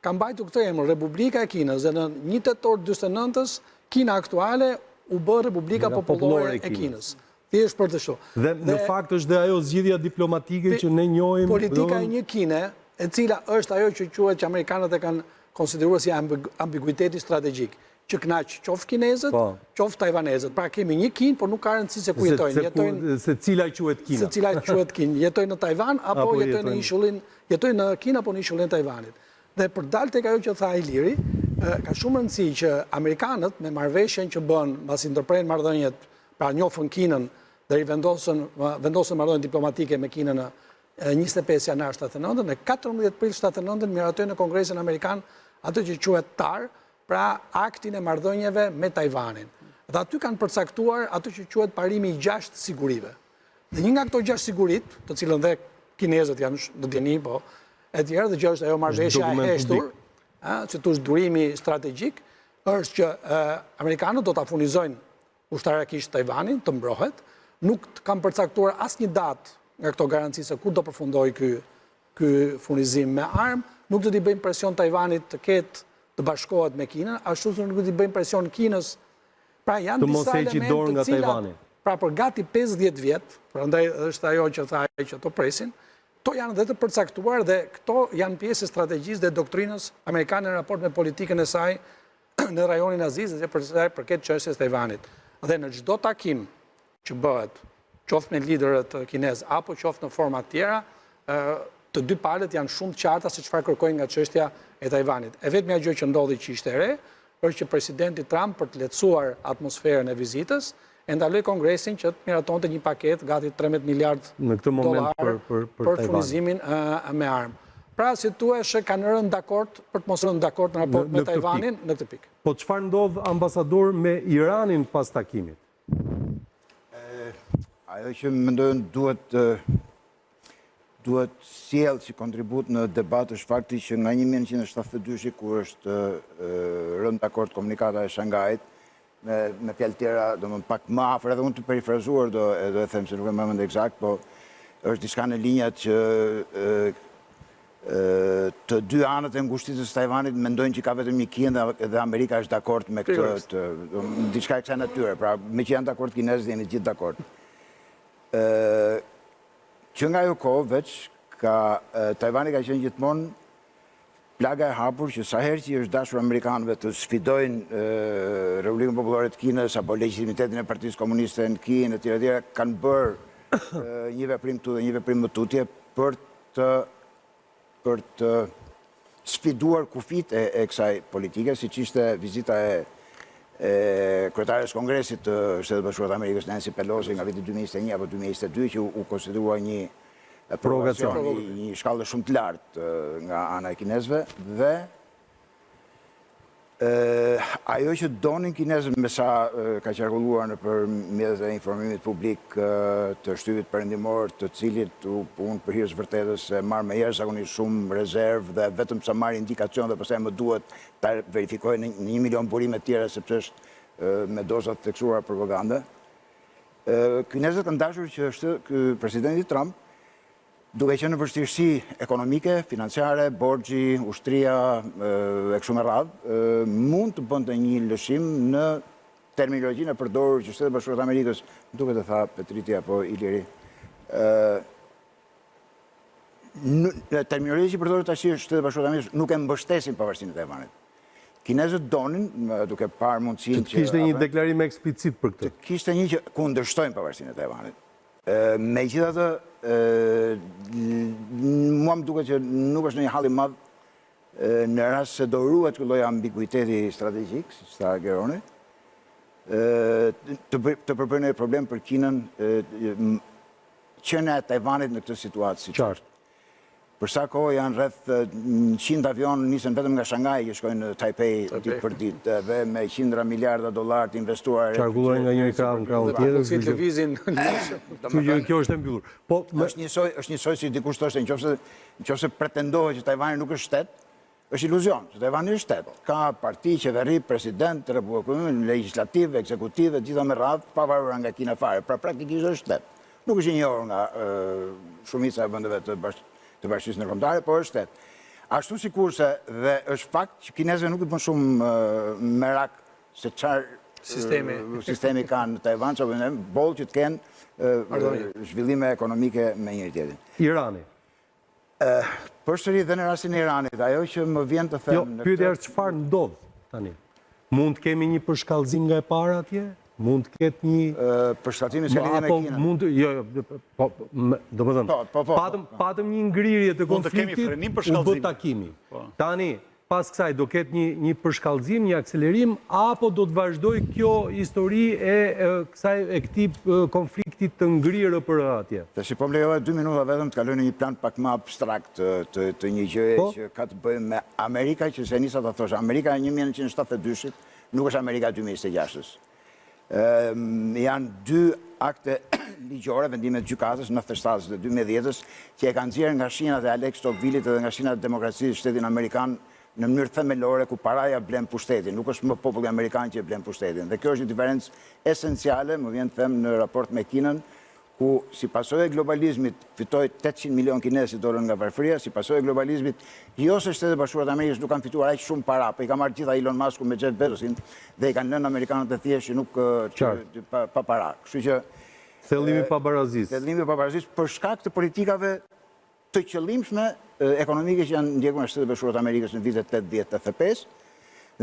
ka mbajtur këtë emër Republika e Kinës dhe në 1 tetor 49-s Kina aktuale u bë Republika Popullore e Kinës. Thjesht për të shoh. Dhe në fakt është dhe ajo zgjidhja diplomatike që ne njohim. Politika e një Kine, e cila është ajo që quhet që amerikanët e kanë konsideruar si ambiguiteti strategjik, që knaq qoftë kinezët, qoftë tajvanezët. Pra kemi një Kinë, por nuk ka rëndësi se ku jetojnë. Se cila quhet Kina. Se cila quhet Kinë. Jetojnë në Tajvan apo jetojnë në ishullin, jetojnë në Kinë apo në ishullin e Tajvanit. Dhe për dalë tek ajo që tha Iliri, ka shumë rëndësi që amerikanët me marrëveshjen që bën mbasi ndërprejnë marrëdhëniet, pra njohën Kinën dhe vendosën marrëdhënie diplomatike me Kinën në 25 janar 79, në 14 prill 79 miratojnë në Kongresin Amerikan atë që quhet TAR, pra aktin e marrëdhënieve me Tajvanin. Dhe aty kanë përcaktuar atë që quhet parimi i 6 sigurive. Dhe një nga këto 6 sigurit, të cilën dhe kinezët janë në djeni, po e tjerë, dhe që është ajo marrëveshja e heshtur, që është durimi strategjik, është që amerikanët do të furnizojnë ushtarakisht Tajvanin, të mbrohet, nuk kanë përcaktuar asnjë datë nga këto garanci se ku do përfundoj ky furnizim me armë, nuk do t'i bëjmë presion Tajvanit të bashkohet me Kinën, ashtu se nuk do t'i bëjmë presion Kinës. Pra janë disa elementë të cilat, pra për gati 50 vjet, prandaj është ajo që tha ai që to presin, to janë dhe të përcaktuar dhe këto janë pjesë e strategjisë dhe doktrinës amerikane në raport me politikën e saj në rajonin Azisë dhe përket çështjes Tajvanit. Dhe në çdo takim që bëhet, qoftë me liderët kinez apo qoftë në forma tjera, të dy palët janë shumë të qarta se çfarë kërkojnë nga çështja e Tajvanit. E vetmja gjë që ndodhi që ishte re, është që presidenti Trump për të lehtësuar atmosferën e vizitës, e ndaloi Kongresin që të miratonte një paketë gati 13 miliard dollar për furnizimin me armë. Pra, si thua, kanë rënë dakord për të mos rënë dakord në raport me Tajvanin në këtë pikë. Po çfarë ndodh ambasador me Iranin pas takimit? Ajo që mendojnë duhet sjellë si kontribut në debat është fakti që nga 1972 kur është rënë dakord komunikata e Shangajit, me fjalë tjera, do më pak më afër, edhe unë të perifrazuar do e them se nuk e më mend eksakt, po është diçka në linjat që të dy anët e ngushticës së Tajvanit mendojnë që ka vetëm një Kinë dhe Amerika është dakord me këtë, diçka e kësaj natyre, pra me që janë dakord kinezët jemi gjithë dakord. Që nga ajo kohë veç, Tajvani ka qenë gjithmonë plaga e hapur që sa herë që është dashur amerikanëve të sfidojnë Republikën Popullore të Kinës apo legitimitetin e Partisë Komuniste në Kinë e tjera kanë bërë një veprim këtu dhe një veprim më tutje për të sfiduar kufit e kësaj politike, siç ishte vizita e kryetares Kongresit të Shtetet Bashkuara të Amerikës Nancy Pelosi nga viti 2021 apo 2022 që u konsiderua një provokacion, një shkallë shumë të lartë nga ana e kinezëve dhe ajo që donin kinezët me sa ka qarkulluar në për mjetet e informimit publik të shtypit perëndimor, të cilit unë për hir të vërtetës marr me jashtëzakonisht shumë rezervë dhe vetëm sa marr indikacion dhe pastaj më duhet ta verifikoj në 1 milion burime të tjera sepse është me doza të theksuara propagande. Kinezët kanë dashur që presidenti Trump, duke qenë në vështirësi ekonomike, financiare, borxhi, ushtria e kështu me radhë, mund të bënte një lëshim në terminologjinë e përdorur që Shtetet Bashkuara të Amerikës, duket e tha Petriti apo Iliri. Terminologji që përdorur tash Shtetet Bashkuara të Amerikës nuk e mbështesin pavarësinë e Tajvanit. Kinezët donin, duke parë mundësinë që kishte një deklarim eksplicit për këtë. Kishte një që kundërshtojnë pavarësinë e Tajvanit. Megjithatë, mua më duket që nuk është një hall i madh në rast se do ruhet ky lloj ambiguiteti strategjik, siç tha Geroni, të përbërë një problem për Kinën, qenia e Tajvanit në këtë situatë si qartë. Për sa kohë janë rreth 100 avion nisën vetëm nga Shanghai që shkojnë në Taipei ditë për ditë dhe me $100 miliarda të investuar. Qarkulluar nga njëri krahun tjetër. Si lëvizin Kjo është e mbyllur. Po është njësoj si dikush thoshte, nëse pretendohet që Tajvani nuk është shtet, është iluzion, që Tajvani është shtet. Ka parti, qeveri, president, republikën, legislative, ekzekutive, gjitha me radhë, pavarur nga Kina fare. Pra praktikisht është shtet. Nuk është i njohur nga shumica e vendeve të Bashkisë Ndërkombëtare, por është shtet. Ashtu sikurse dhe është fakt që kinezëve nuk i bën shumë merak se çfarë sistemi kanë në Tajvan, që boll që të kenë zhvillime ekonomike me njëri tjetrin. Irani. Përsëri dhe në rastin e Iranit, ajo që më vjen të them... Jo, pyetja është çfarë ndodh tani? Mund të kemi një përshkallëzim nga e para atje? Mund të ketë një... Përshkallëzimi se lidhje me Kinën? Mund të... Jo, do më thënë, patëm një ngrirje të konfliktit, u bë takimi. Tani, pas kësaj, do ketë një përshkallëzim, një akselerim, apo do të vazhdoj kjo histori e këtij konfliktit të ngrirë për atje? Tash po më lejohet 2 minuta vetëm të kaloj në një plan pak më abstrakt të një gjëje që ka të bëjë me Amerika, që se nisa ta thosh, Amerika e 1972-shit nuk është Amerika 2026-s. Janë 2 akte ligjore, vendimet gjykatës, 97-s dhe 2010-s, që e kanë nxjerrë nga shinat e Alex Tocqueville dhe nga shinat e demokracisë shtetin amerikan në mënyrë themelore ku paraja blen pushtetin, nuk është më populli amerikan që blen pushtetin. Dhe kjo është një diferencë esenciale, më vjen të them në raport me Kinën, ku si pasojë e globalizmit fitoi 800 milion kinezë që dolën nga varfëria, si pasojë e globalizmit, jo se Shtetet e Bashkuara të Amerikës nuk kanë fituar aq shumë para, po i ka marrë gjitha Elon Musku me Jeff Bezosin dhe i kanë lënë amerikanët e thjeshtë që nuk pa para. Kështu që thellimi pa barazisë. Thellimi pa barazisë për shkak të politikave të qëllimshme ekonomike që janë ndjekur nga Shtetet e Bashkuara të Amerikës në vitet 80-85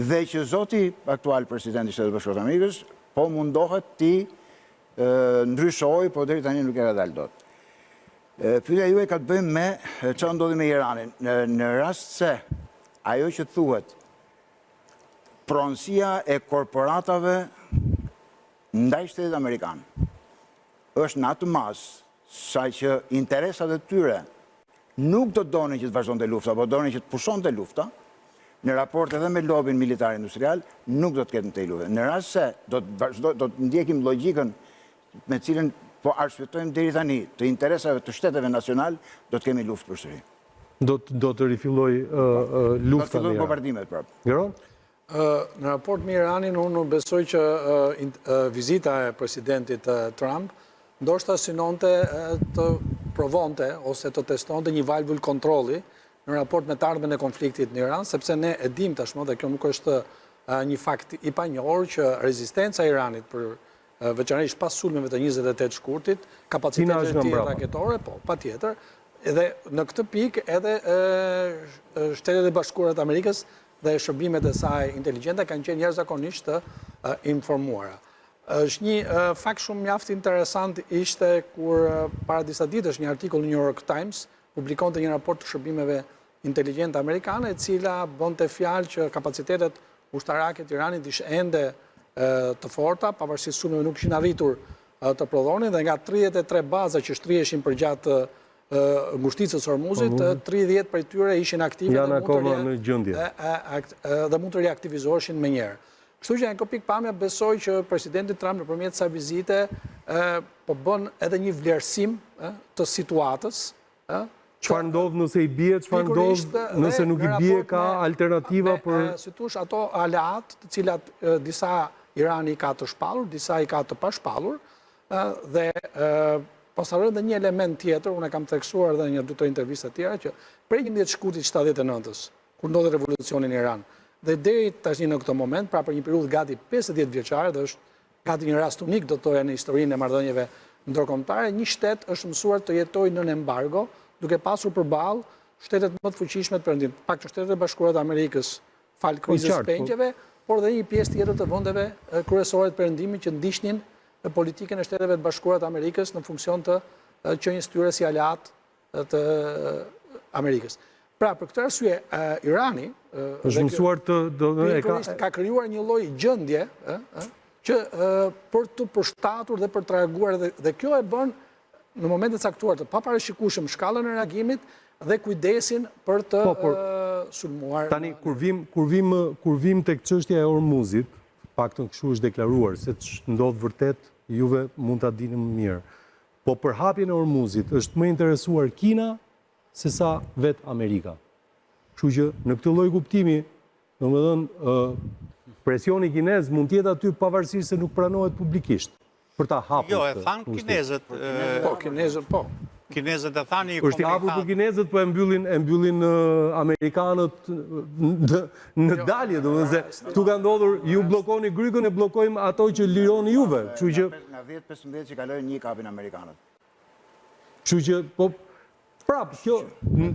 dhe që zoti aktual presidenti i Shtetit të Bashkuara të Amerikës po mundohet ti ndryshoj, po deri tani nuk era dalë dot. Pyetja juaj ka të bëjë me çfarë ndodhi me Iranin. Në rast se ajo që thuhet pronësia e korporatave ndaj Shtetit Amerikan është në atë mas sa që interesat e tyre nuk do donin që të vazhdonte lufta, po donin që të pushonte lufta, në raport edhe me lobin militar industrial, nuk do të ketë në të lufte. Në rast se do të ndjekim logjikën me cilën po arsyetojmë deri tani të interesave të shteteve nacional, do të kemi luftë përsëri. Do të rifilloj lufta. Do të filloj bombardimet prapë. Geron? Në raport me Iranin, unë besoj që vizita e presidentit Trump ndoshta synonte të provonte ose të testonte një valvull kontrolli në raport me të ardhmen e konfliktit në Iran, sepse ne e dim tashmë dhe kjo nuk është një fakt i panjohur që rezistenca e Iranit për veçanërisht pas sulmeve të 28 shkurtit, kapacitetet e tij raketore, po, patjetër, edhe në këtë pikë edhe Shtetet e Bashkuara të Amerikës dhe shërbimet e saj inteligjente kanë qenë jashtëzakonisht të informuara. Është një fakt shumë mjaft interesant ishte kur para disa ditësh një artikull në New York Times publikonte një raport të shërbimeve inteligjente amerikane, e cila bënte fjalë që kapacitetet ushtarake të Iranit ishin ende të forta, pavarësisht sulmeve nuk kishin arritur të prodhonin dhe nga 33 baza që shtriheshin përgjatë ngushticës Hormuzit, 30 prej tyre ishin aktive janë akoma në gjendje dhe mund të reaktivizoheshin menjëherë. Kështu që në këtë pikë pamja besoj që presidenti Trump nëpërmjet kësaj vizite po bën edhe një vlerësim të situatës. Çfarë ndodh nëse i bie, çfarë ndodh nëse nuk i bie, ka alternativa për... Si thush, ato aleat, të cilat disa Irani ka të shpallur, disa i ka të pashpallur, dhe pasarën dhe një element tjetër, unë e kam theksuar dhe një 2-3 intervista tjera, që prej 11 shkurtit 79-ës, kur ndodhi revolucioni në Iran, dhe deri tashmë në këtë moment, pra për një periudhë gati 50 vjeçare, dhe është gati një rast unik, do të thoja, në historinë e marrëdhënieve ndërkombëtare, një shtet është mësuar të jetojë nën embargo, duke pasur përballë shtetet më të fuqishme të Perëndimit, pak të Shtetet e Bashkuara të Amerikës, fal krizës pengjeve, por dhe një pjesë tjetër të vendeve kryesore të Perëndimit që ndiqnin politikën e Shteteve të Bashkuara të Amerikës në funksion të qenies tyre si aleat të Amerikës. Pra, për këtë arsye, Irani është mësuar ka krijuar një lloj gjendje që për të përshtatur dhe për të reaguar, dhe kjo e bën në momentet caktuar të paparashikueshëm shkallën e reagimit dhe kujdesin për të sulmuar. Tani, kur vim tek çështja e Hormuzit, paktën kështu është deklaruar, se ndodh vërtet, juve mund ta dini më mirë. Po për hapjen e Hormuzit është më interesuar Kina se sa vet Amerika. Kështu që në këtë lloj kuptimi, domethënë presioni kinez mund të jetë aty pavarësisht se nuk pranohet publikisht për ta hapur. Jo, e thanë kinezët. Kinezët, po. Kinezët e thanë i Është i hapur për kinezët, po e mbyllin amerikanët në dalje, domethënë se këtu ka ndodhur, ju bllokoni Grykën, e bllokojmë ato që lironi juve. Kështu që Nga 10-15 që kalojnë një kapin amerikanët. Kështu që po prap, kjo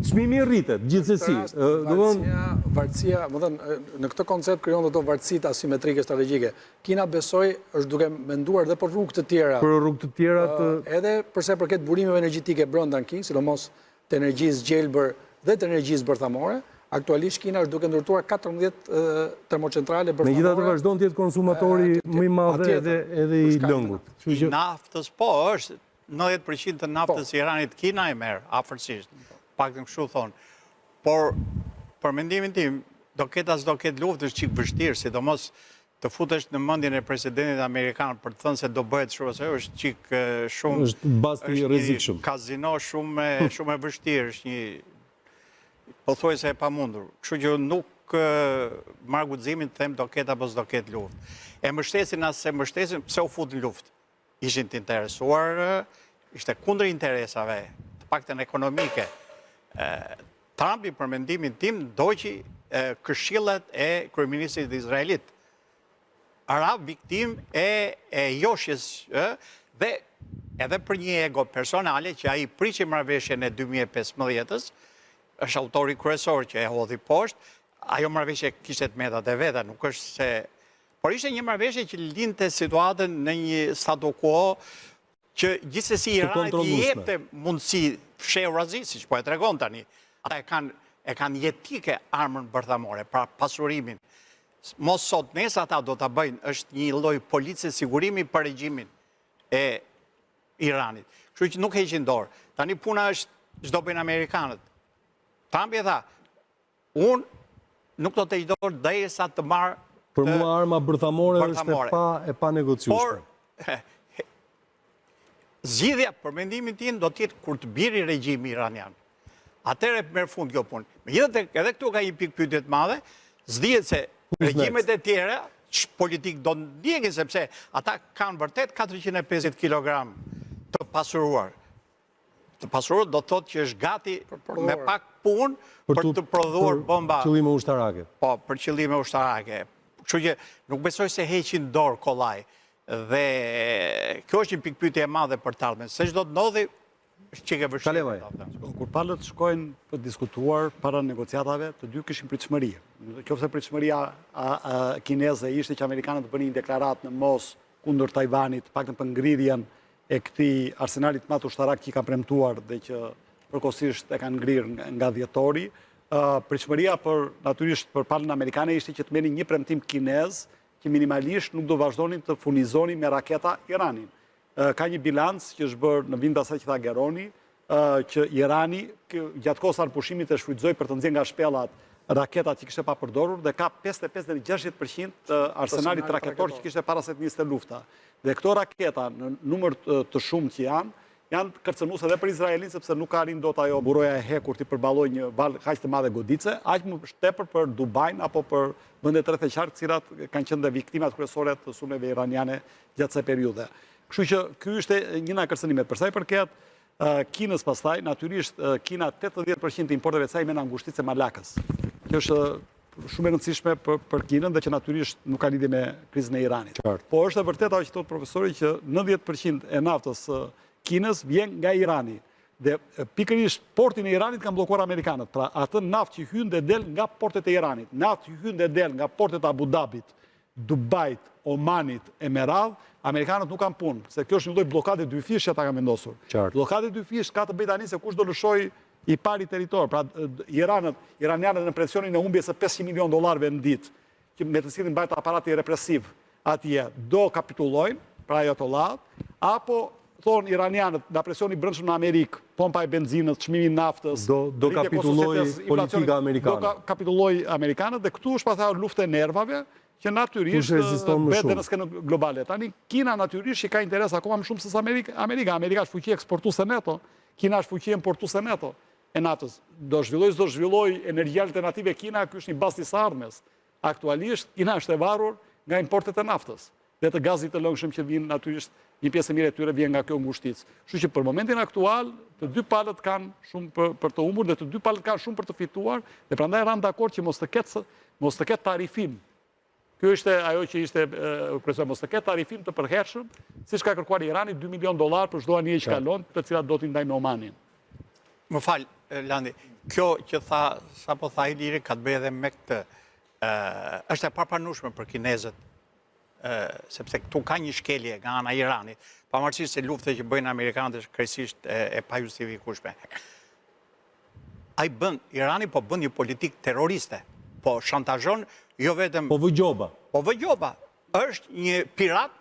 çmimi rritet gjithsesi. Varësia, më thënë, në këtë koncept krijon ato varësitë asimetrike strategjike. Kina besoj është duke menduar dhe për rrugë të tjera. Për rrugë të tjera të Edhe përse përket burimeve energjetike brenda në Kinë, sidomos të energjisë gjelbër dhe të energjisë bërthamore, aktualisht Kina është duke ndërtuar 14 termocentrale bërthamore. Megjithatë vazhdon të jetë konsumatori më i madh edhe i lëngut. I naftës, po, është 90% të naftës i Iranit Kina e merr, afërsisht. Paktën kështu thonë. Por, për mendimin tim, do ketë as do ketë luftë është çik vështirë, sidomos të futesh në mendjen e presidentit amerikan për të thënë se do bëhet kështu ose është çik shumë është bazë i rrezikshëm. Kazino shumë e vështirë, është një pothuajse e pamundur. Kështu që nuk marr guximin të them do ketë apo s'do ketë luftë. E mbështesin as se mbështesin, pse u futën luftë? Ishin të interesuar, ishte kundër interesave, të paktën ekonomike. Trumpi, për mendimin tim, doqi këshillet e kryeministrit izraelit. Arab viktim e joshjes dhe edhe për një ego personale që ai priqi marrëveshjen e 2015-s, është autori kryesor që e hodhi poshtë, ajo marrëveshje kishte të metat e veta, nuk është se por ishte një marrëveshje që lindte situatën në një statu quo që gjithsesi Iranit i jepte mundësi fshehurazi, siç po e tregon tani. Ata e kanë jetike armën bërthamore, pra pasurimin. Mos sot nes ata do ta bëjnë, është një lloj policie sigurimi për regjimin e Iranit. Kështu që nuk heqin dorë. Tani puna është çdo bëjnë amerikanët. Trumpi e tha, unë nuk do të heq dorë derisa të marr. Për mua arma bërthamore është e pa negociueshme. Por, zgjidhja për mendimin tim do të jetë kur të biri regjimi iranian. Atëherë merr fund kjo punë. Megjithatë, edhe këtu ka një pikë pyetje të madhe, s'dihet se regjimet e tjera politik do ndjekin sepse ata kanë vërtet 450 kg të pasuruar. Të pasuruar do të thotë që është gati me pak punë për të prodhuar bomba. Për qëllime ushtarake. Po, për qëllime ushtarake. Kështu që nuk besoj se heqin dorë kollaj. Dhe kjo është një pikpyetje e madhe për të ardhmen. Se çdo të ndodhi, është çike vështirë. Kur palët shkojnë për diskutuar para negociatave, të dy kishin pritshmëri. Qofse pritshmëria kineze ishte që amerikanët bënin një deklaratë në mos kundër Tajvanit, paktën për ngrirjen e këtij arsenalit të madh ushtarak që i kanë premtuar dhe që përkohësisht e kanë ngrirë nga dhjetori. Pritshmëria natyrisht për palën amerikane ishte që të merrnin një premtim kinez që minimalisht nuk do vazhdonin të furnizonin me raketa Iranin. Ka një bilanc që është bërë në vend të asaj që tha Geroni, që Irani gjatë kohës së pushimit të shfrytëzoi për të nxjerrë nga shpellat raketat që kishte pa përdorur dhe ka 55-60% të arsenalit raketor që kishte para se të niste lufta. Dhe këto raketa në numër të shumtë që janë kërcënuese edhe për Izraelin, sepse nuk ka arrin dot ajo buroja e hekur të përballojë një valë kaq të madhe godice, aq më tepër për Dubajin apo për vendet rreth e qartë, të cilat kanë qenë dhe viktimat kryesore të sulmeve iraniane gjatë kësaj periudhe. Kështu që ky ishte një nga kërcënimet. Për sa i përket Kinës pastaj, natyrisht Kina 80% të importeve të saj merr nga ngushtitë e Malakës. Kjo është shumë e rëndësishme për Kinën dhe që natyrisht nuk ka lidhje me krizën e Iranit. Po është e vërtetë ajo që thotë profesori që 90% e naftës Kinës vjen nga Irani. Dhe pikërisht portin e Iranit kanë bllokuar amerikanët. Pra atë naftë që hyn dhe del nga portet e Iranit, naftë që hyn dhe del nga portet e Abu Dhabit, Dubajit, Omanit e Merad, amerikanët nuk kanë punë, se kjo është një lloj bllokade dyfish që ata kanë vendosur. Bllokade dyfish ka të bëjë tani se kush do lëshoj i pari territor. Pra iranianët në presionin e humbjes së $500 milion në ditë, që me të cilin mbajt aparati represiv atje, do kapitullojnë, pra ajatollat, apo thonë iranianët, nga presioni brendshëm në Amerikë, pompa e benzinës, çmimi i naftës, do kapitulloj politika amerikane. Do kapitulloj amerikanët dhe këtu është pastaj luftë e nervave që natyrisht bëhet në skenën globale. Tani Kina natyrisht që ka interes akoma më shumë se Amerika. Amerika është fuqi eksportuese neto, Kina është fuqi importuese neto e naftës. Do zhvilloj energji alternative Kina, ky është një bazë i armës. Aktualisht Kina është e varur nga importet e naftës dhe të gazit të lëngshëm që vijnë natyrisht një pjesë e mirë e tyre vjen nga kjo ngushticë. Kështu që për momentin aktual, të dy palët kanë shumë për të humbur dhe të dy palët kanë shumë për të fituar dhe prandaj ranë dakord që mos të ketë tarifim. Kjo ishte ajo që ishte mos të ketë tarifim të përhershëm, siç ka kërkuar Irani $2 milion për çdo anije që kalon, të cilat do t'i ndajnë Omanin. Më fal, Landi, kjo që sapo tha Iliri ka të bëjë edhe me këtë. Është e papranueshme për kinezët, sepse këtu ka një shkelje nga ana e Iranit, pavarësisht se lufta që bëjnë amerikanët është krejtësisht e pajustifikueshme. Irani po bën një politikë terroriste, po shantazhon jo vetëm Po vëgjoba. Është një pirat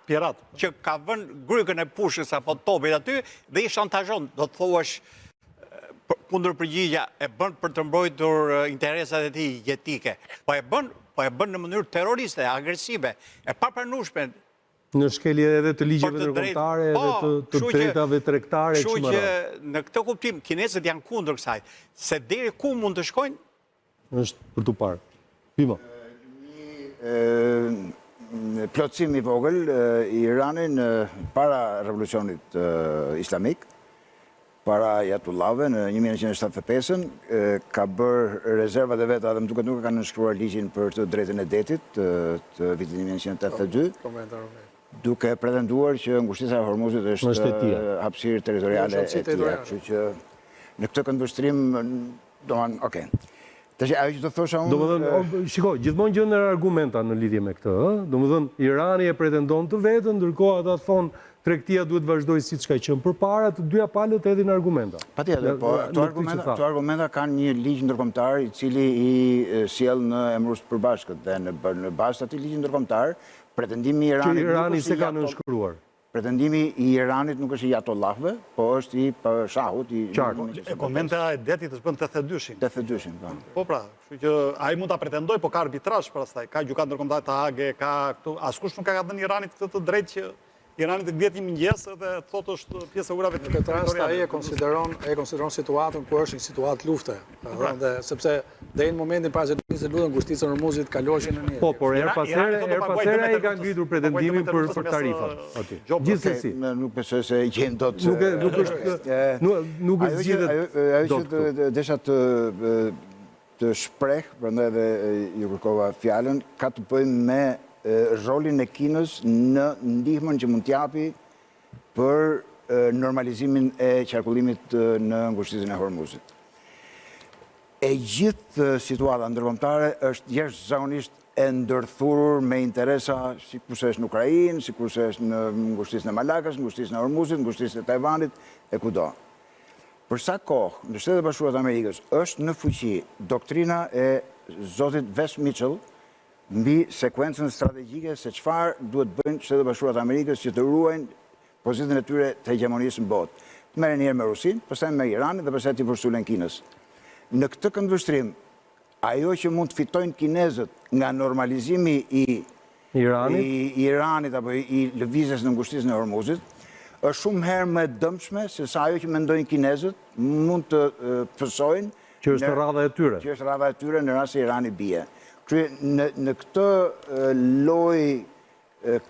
që ka vënë grykën e pushës apo topit aty dhe i shantazhon, do të thuash kundër përgjigja, e bën për të mbrojtur interesat e tij jetike. Po e bën në mënyrë terroriste, agresive, e papranueshme. Në shkelje edhe të ligjeve ndërkombëtare edhe të drejtave tregtare Kështu që në këtë kuptim kinezët janë kundër kësaj, se deri ku mund të shkojnë? Është për tu parë. Pimo. Plotësim i vogël i Iranin para revolucionit islamik, para Ayatullahëve në 1975-ën, ka bërë rezervat e veta dhe më duket nuk e kanë nënshkruar ligjin për të drejtën e detit të vitit 1982, duke pretenduar që ngushtisa e Hormuzit është hapësirë territoriale e tij. Kështu që në këtë këndvështrim, domethënë, okay. Tash ajo që do thosha unë. Domethënë, shikoj, gjithmonë gjendet argumenta në lidhje me këtë, ëh? Domethënë, Irani e pretendon të vetën, ndërkohë ata thonë tregtia duhet vazhdojë siç ka qenë përpara, të dyja palët hedhin argumenta. Patjetër, po këto argumenta kanë një ligj ndërkombëtar i cili i sjell në emërus të përbashkët dhe në bazë të atij ligji ndërkombëtar, pretendimi i Iranit se ka nënshkruar. Pretendimi i Iranit nuk është i Ayatollahëve, po është i Shahut, Konventa e detit është bën 82-shin. 82-shin, po. Po pra, kështu që ai mund ta pretendoj, po ka arbitrazh pastaj, ka gjykatë ndërkombëtare të Hage, ka këtu, askush nuk ka dhënë Iranit këtë të drejtë që Irani të ngjetë një mëngjes dhe thotë është pjesë e urave të territoriale. Këtë rast ai e konsideron situatën ku është një situatë lufte, dhe sepse deri në momentin pas se nisë luftën ngushtica e Hormuzit kaloshin në një. Po, por her pas here ai ka ngritur pretendimin për tarifat aty. Gjithsesi, nuk besoj se gjejnë dot. Nuk është zgjidhet. Ajo që desha të shpreh, prandaj edhe ju kërkova fjalën, ka të bëjë me rolin e Kinës në ndihmën që mund t'japi për normalizimin e qarkullimit në ngushticën e Hormuzit. E gjithë situata ndërkombëtare është jashtëzakonisht e ndërthurur me interesa sikurse është në Ukrainë, sikurse është në ngushticën e Malakës, ngushticën e Hormuzit, ngushticën e Tajvanit e kudo. Për sa kohë në Shtetet e Bashkuara të Amerikës është në fuqi doktrina e zotit Wes Mitchell mbi sekuencën strategjike se çfarë duhet bëjnë Shtetet e Bashkuara të Amerikës që të ruajnë pozitën e tyre të hegemonisë në botë. Të merren njëherë me Rusinë, pastaj me Iranin dhe pastaj të përshtulen Kinës. Në këtë këndvështrim, ajo që mund të fitojnë kinezët nga normalizimi i Iranit apo i lëvizjes në ngushticën e Hormuzit, është shumë herë më e dëmshme se sa ajo që mendojnë kinezët mund të pësojnë që është rradha e tyre. Që është rradha e tyre në rast se Irani bie. Në këtë loj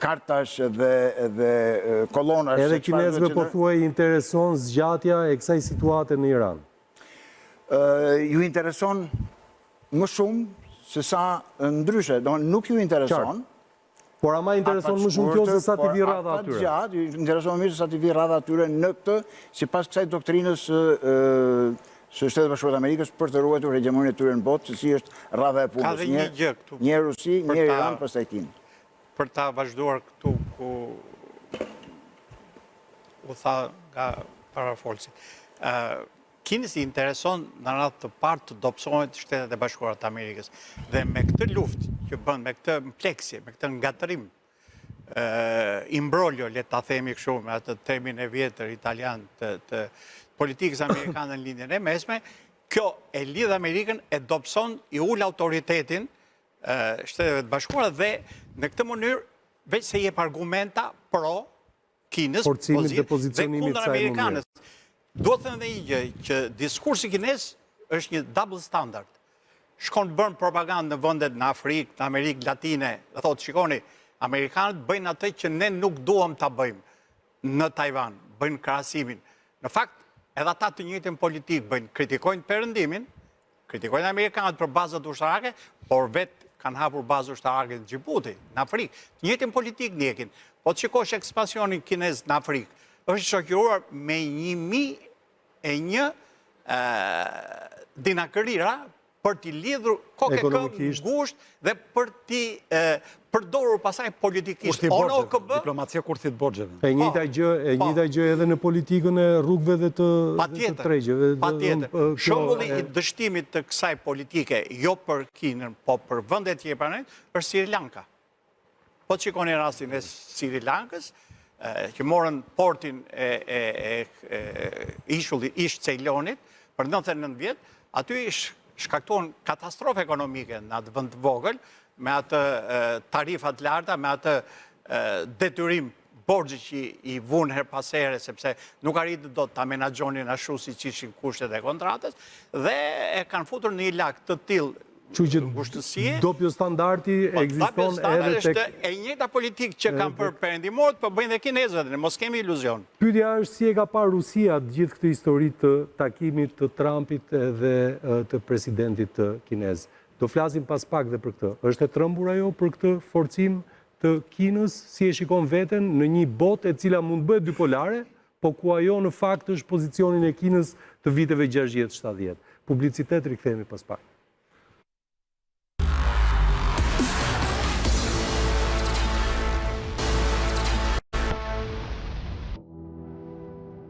kartash dhe kolonash... Edhe kinezëve po thuaj intereson zgjatja e kësaj situate në Iran? Ju intereson më shumë se sa ndryshe. Nuk ju intereson. Por ama intereson më shumë kjo se sa t'i vi rradha atyre. Ju intereson më se sa t'i vi rradha atyre në këtë, sipas kësaj doktrinës së Shtetet e Bashkuara të Amerikës për të ruajtur hegemoninë e tyre në botë, se si është rradha e punës. Ka dhe një gjë këtu. Një Rusi, një Iran, pastaj Kinë. Për ta vazhduar këtu ku u tha nga parafolësit. Kinës i intereson në radhë të parë të dobësohet Shtetet e Bashkuara të Amerikës. Dhe me këtë luftë që bën, me këtë kompleksje, me këtë ngatërim imbroglio, le ta themi kështu me atë termin e vjetër italian të politikës amerikane në lindjen e mesme, kjo e lidh Amerikën, e dobëson, i ul autoritetin Shteteve të Bashkuara dhe në këtë mënyrë veç se jep argumenta pro Kinës Forcimit dhe dhe pozicionimit kundër saj më Amerikanës. Duhet të thënë dhe një gjë, që diskursi kinez është një double standard. Shkon të bën propagandë në vendet në Afrikë, në Amerikë Latine, dhe thotë, shikoni, Amerikanët bëjnë atë që ne nuk duam ta bëjmë në Tajvan, bëjnë krahasimin. Në fakt, edhe ata të njëjtën politikë bëjnë, kritikojnë Perëndimin, kritikojnë Amerikanët për bazat ushtarake, por vetë kanë hapur bazë ushtarake në Gjibuti, në Afrikë. Të njëjtën politikë ndjekin. Po të shikosh ekspansionin kinez në Afrikë, është shoqëruar me 1001 dinakërira për t'i lidhur kokë e këmbë ngusht dhe për t'i përdorur pasaj politikisht. Diplomacia kurthit borxheve. E njëjta gjë edhe në politikën e rrugëve dhe të tregjeve. Patjetër. Shembulli i dështimit të kësaj politike, jo për Kinën, po për vendet tjera planet, është Sri Lanka. Po të shikoni rastin e Sri Lankës, që morën portin e ish Ceylonit për 99 vjetë, aty shkaktuan katastrofë ekonomike në atë vend të vogël, me atë tarifat larta, me atë detyrim borxhi që i vunë her pas here, sepse nuk arritë do të menaxhonin ashtu siç ishin kushtet e kontratës, dhe e kanë futur në një lag të tillë ngushtësie. Doppio standardi ekziston edhe tek e njëjta politikë që kanë për perëndimorët, po bëjnë dhe kinezët, ne mos kemi iluzion. Pyetja është si e ka parë Rusia gjithë këtë histori të takimit të Trumpit dhe të presidentit kinez. Do flasim pas pak dhe për këtë. Është e trembur ajo për këtë forcim të Kinës, si e shikon veten në një botë e cila mund bëhet bipolare, po ku ajo në fakt është pozicionin e Kinës të viteve 60-70. Publicitet rikthehemi pas pak.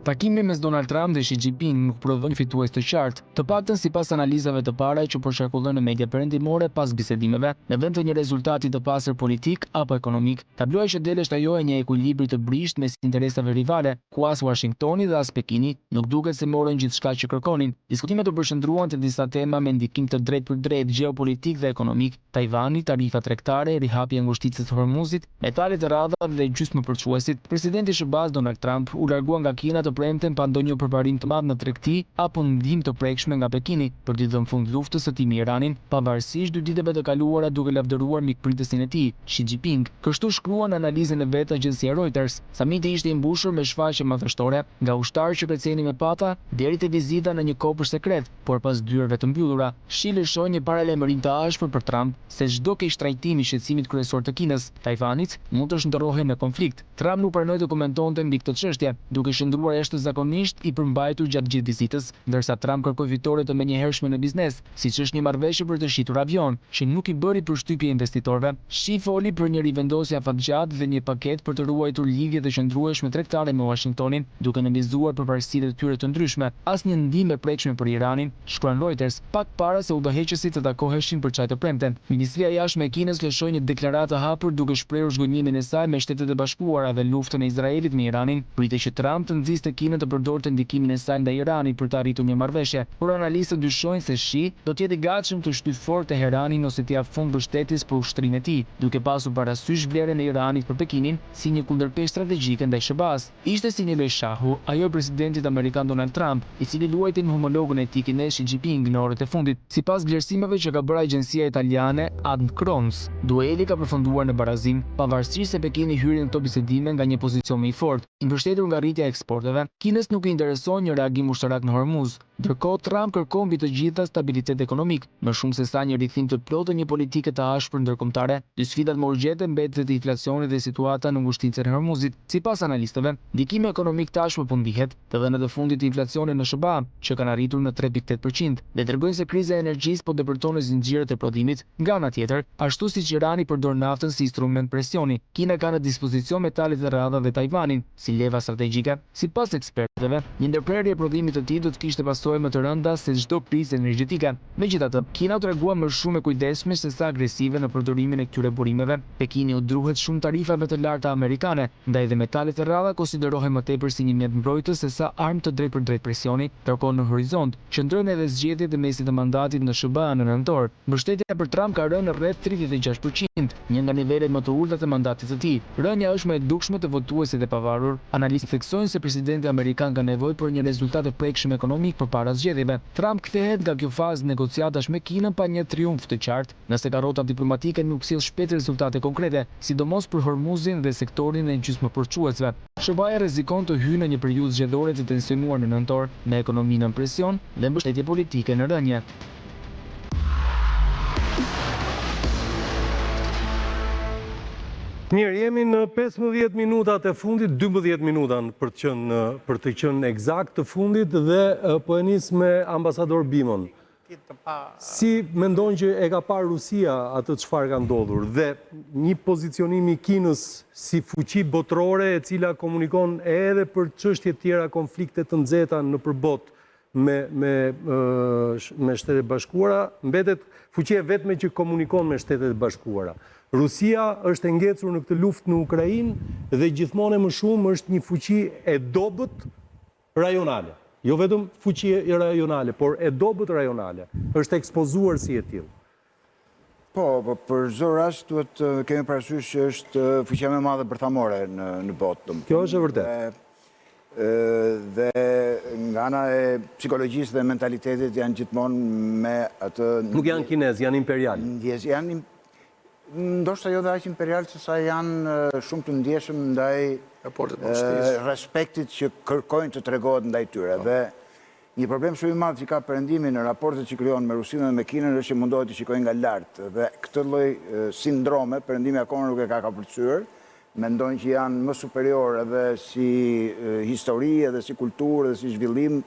Takimi mes Donald Trump dhe Xi Jinping nuk prodhon fitues të qartë, të paktën sipas analizave të para që përshërkullojnë në media perëndimore pas bisedimeve, në vend të një rezultati të pastër politik apo ekonomik. Tabloja që del është ajo e një ekuilibri të brisht mes interesave rivale, ku as Washingtoni dhe as Pekini nuk duket se morën gjithçka që kërkonin. Diskutimet u përshëndruan te disa tema me ndikim të drejtë për drejtë gjeopolitik dhe ekonomik: Tajvani, tarifa tregtare, rihapja e ngushticës së Hormuzit, metalet e rradha dhe gjysmëpërçuesit. Presidenti i SBA Donald Trump u largua nga Kina të premten pa ndonjë përparim të madh në tregti apo ndihmë të prekshme nga Pekini për t'i dhënë fund luftës së tij me Iranin, pavarësisht dy ditëve të kaluara duke lavdëruar mikpritësin e tij, Xi Jinping. Kështu shkruan analizën e vet agjencia Reuters. Samiti ishte i mbushur me shfaqje madhështore, nga ushtarë që kërcenin me pata deri te vizita në një kopër sekret, por pas dyerve të mbyllura. Xi lëshoi një paralajmërim të ashpër për Trump se çdo keq trajtim i shqetësimit kryesor të Kinës, Tajvanit, mund të shndërrohej në konflikt. Trump nuk pranoi të komentonte mbi këtë çështje, duke qëndruar jashtëzakonisht i përmbajtur gjatë gjithë vizitës, ndërsa Trump kërkoi fitore të menjëhershme në biznes, siç është një marrëveshje për të shitur avion, që nuk i bëri përshtypje investitorëve. Xi foli për një rivendosje afatgjatë dhe një paketë për të ruajtur lidhjet e qëndrueshme tregtare me Washingtonin, duke nënvizuar përparësitë e tyre të ndryshme. Asnjë ndihmë e prekshme për Iranin, shkruan Reuters, pak para se udhëheqësit të takoheshin për çaj të premten. Ministria e Jashtme e Kinës lëshoi një deklaratë të hapur duke shprehur zhgënjimin e saj me Shtetet e Bashkuara dhe luftën e Izraelit me Iranin, pritet që Trump të nxiste Kinën të përdorte ndikimin e saj ndaj Iranit për të arritur një marrëveshje, por analistët dyshojnë se Xi do të jetë i gatshëm të shtyjë fort Teheranin ose t'i jap fund mbështetjes për ushtrinë e tij, duke pasur parasysh vlerën e Iranit për Pekinin si një kundërpesh strategjike ndaj SBA-s. Ishte si një lojë shahu ajo e presidentit amerikan Donald Trump, i cili luajti me homologun e tij kinez Xi Jinping në orët e fundit. Sipas vlerësimeve që ka bërë agjencia italiane Adncrons, dueli ka përfunduar në barazim, pavarësisht se Pekini hyri në këto bisedime nga një pozicion më i fortë, i mbështetur nga rritja e eksporteve. Kinës nuk i intereson një reagim ushtarak në Hormuz. Ndërkohë Trump kërkon mbi të gjitha stabilitet ekonomik, më shumë se sa një rikthim të plotë një politike të ashpër ndërkombëtare. Dy sfidat më urgjente mbetet të inflacioni dhe situata në ngushticën e Hormuzit. Sipas analistëve, ndikimi ekonomik tashmë po ndihet. Të dhënat e fundit të inflacionit në SBA, që kanë arritur në 3.8%, dhe tregojnë se kriza e energjisë po depërton zinxhirët e prodhimit. Nga ana tjetër, ashtu siç Irani përdor naftën si instrument presioni, Kina ka në dispozicion metalet e rradha dhe Tajvanin si leva strategjike. Sipas ekspertëve, një ndërprerje e prodhimit të tij do të kishte pasojë rezultojë më të rënda se çdo krizë energjetike. Megjithatë, Kina u tregua më shumë e kujdesshme se sa agresive në përdorimin e këtyre burimeve. Pekini u druhet shumë tarifave të larta amerikane, ndaj dhe metalet e rralla konsiderohen më tepër si një mjet mbrojtës se sa armë të drejt për drejt presioni, ndërkohë në horizont qëndrojnë edhe zgjedhjet e mesit të mandatit në SBA në nëntor. Mbështetja për Trump ka rënë rreth 36%, një nga nivelet më të ulta të mandatit të tij. Rënja është më e dukshme të votuesit e pavarur. Analistë theksojnë se presidenti amerikan ka nevojë për një rezultat të prekshëm ekonomik përpara zgjedhjeve. Trump kthehet nga kjo fazë negociatash me Kinën pa një triumf të qartë, nëse karrota diplomatike nuk sjell shpejt rezultate konkrete, sidomos për Hormuzin dhe sektorin e gjysmëpërçuesve. SBA rrezikon të hyjë në një periudhë zgjedhore të tensionuar në nëntor, me ekonominë në presion dhe mbështetje politike në rënje. Mirë, jemi në 15 minutat e fundit, 12 minuta për të qenë eksakt të fundit dhe po e nis me ambasador Bimon. Si mendon që e ka parë Rusia atë çfarë ka ndodhur dhe një pozicionim i Kinës si fuqi botërore e cila komunikon edhe për çështje tjera, konflikte të nxehta në përbot me Shtetet Bashkuara, mbetet fuqia vetme që komunikon me Shtetet Bashkuara. Rusia është e ngecur në këtë luftë në Ukrainë dhe gjithmonë më shumë është një fuqi e dobët rajonale. Jo vetëm fuqi rajonale, por e dobët rajonale. Është ekspozuar si e tillë. Po, për çdo rast duhet kemi parasysh që është fuqia më e madhe bërthamore në botë. Kjo është e vërtetë. Dhe nga ana e psikologjisë dhe mentalitetit janë gjithmonë me atë... Nuk janë kinez, janë imperial. Ndoshta jo dhe aq imperial, se sa janë shumë të ndjeshëm ndaj respektit që kërkojnë të tregohet ndaj tyre. Dhe një problem shumë i madh që ka Perëndimi në raportet që krijon me Rusinë dhe me Kinën është që mundohet të shikojnë nga lart. Dhe këtë lloj sindrome Perëndimi akoma nuk e ka kapërcyer. Mendojnë që janë më superior edhe si histori, edhe si kulturë, edhe si zhvillim,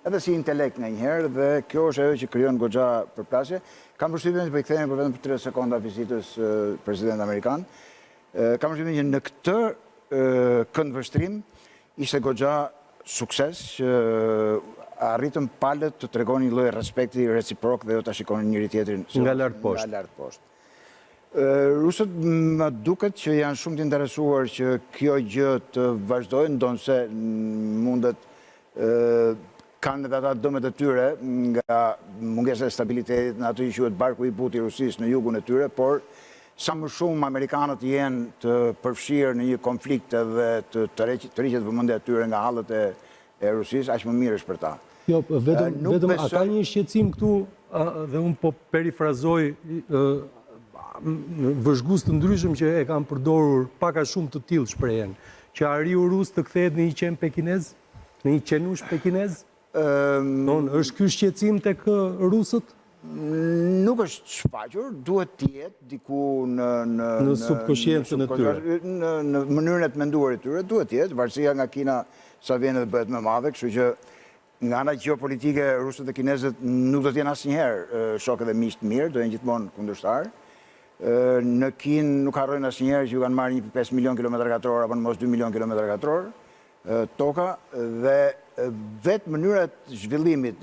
edhe si intelekt nga njëherë, dhe kjo është ajo që krijon goxha përplasje. Kam përshtypjen që po i kthehemi për vetëm 3 sekonda vizitës president amerikan. Kam përshtypjen që në këtë këndvështrim ishte goxha sukses që arritën palët të tregonin një lloj respekti reciprok dhe jo ta shikonin njëri tjetrin nga lart poshtë. Rusët më duket që janë shumë të interesuar që kjo gjë të vazhdojë, ndonse mundet kanë edhe ata dëmet e tyre nga mungesa e stabilitetit në atë që quhet barku i butë i Rusisë në jugun e tyre, por sa më shumë amerikanët jenë të përfshirë në një konflikt dhe të rriqet vëmendja e tyre nga hallet e Rusisë, aq më mirë është për ta. Jo, vetëm a ka një shqetësim këtu dhe unë po perifrazoj vëzhgues të ndryshëm që e kanë përdorur pak a shumë të tillë shprehjen, që ariu rus të kthehet në një qen pekinez, në një qenush pekinez? Është ky shqetësim tek rusët? Nuk është shfaqur, duhet të jetë diku në subkonsciencën e tyre. Në mënyrën e të menduarit tyre duhet të jetë, varësia nga Kina sa vjen dhe bëhet më madhe, kështu që nga ana gjeopolitike rusët dhe kinezët nuk do të jenë asnjëherë shokë dhe miq të mirë, do jenë gjithmonë kundërshtar. Në Kinë nuk harrojnë asnjëherë që ju kanë marrë 1.5 milion kilometër katror apo mos 2 milion kilometër katror toka, dhe vetë mënyra e zhvillimit,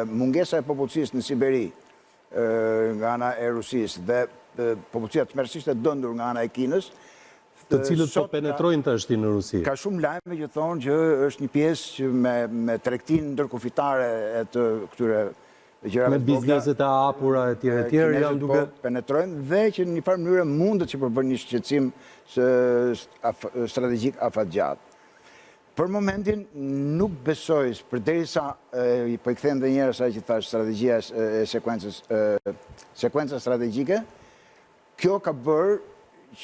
mungesa e popullsisë në Siberi nga ana e Rusisë dhe popullsia tmerrsisht e dëndur nga ana e Kinës, të cilët po penetrojnë tash në Rusi. Ka shumë lajme që thonë që është një pjesë që me tregtinë ndërkufitare e të këtyre gjërave, me bizneset e hapura e tjerë janë duke penetrojnë, dhe që në një farë mënyrë mundet që përbën një shqetësim strategjik afatgjat. Për momentin nuk besoj, përderisa po i kthem edhe një herë asaj që thash, strategjia e sekuenca strategjike, kjo ka bërë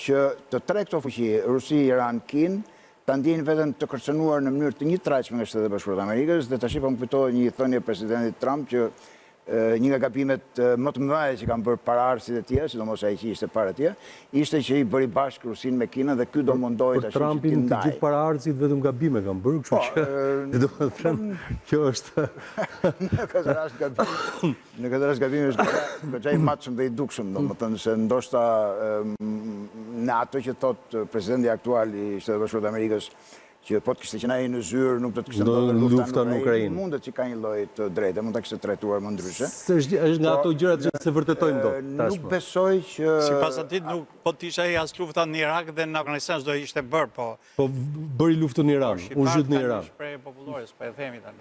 që të tre këto fuqi, Rusi, Iran, Kinë, ta ndjejnë veten të kërcënuar në mënyrë të njëtrajtshme nga Shtetet Bashkuara të Amerikës, dhe tash po më kujtohet një thënie e presidentit Trump që një nga gabimet më të mëdha që kanë bërë paraardhësit e tjerë, sidomos ai që ishte para atje, ishte që i bëri bashkë Rusinë me Kinën dhe ky do mundoi tash të ndajë. Trumpin të gjithë paraardhësit vetëm gabime kanë bërë, kështu që domethënë kjo është në këtë rast gabimi është goxha i matshëm dhe i dukshëm, domethënë se ndoshta në ato që thot presidenti aktual i Shtetit Bashkuar të Amerikës që po të kishte qenë ai në zyrë, nuk do të kishte ndodhur lufta në Ukrainë. Mundet që ka një lloj të drejtë, mund ta kishte trajtuar më ndryshe. Është nga ato gjërat që se vërtetojmë dot. Nuk besoj që sipas atij nuk po të ishte ai as lufta në Irak dhe në Afganistan s'do ishte bërë, po. Po bëri luftën në Iran, u zhyt në Iran. Shprehje popullore, s'po e themi tani.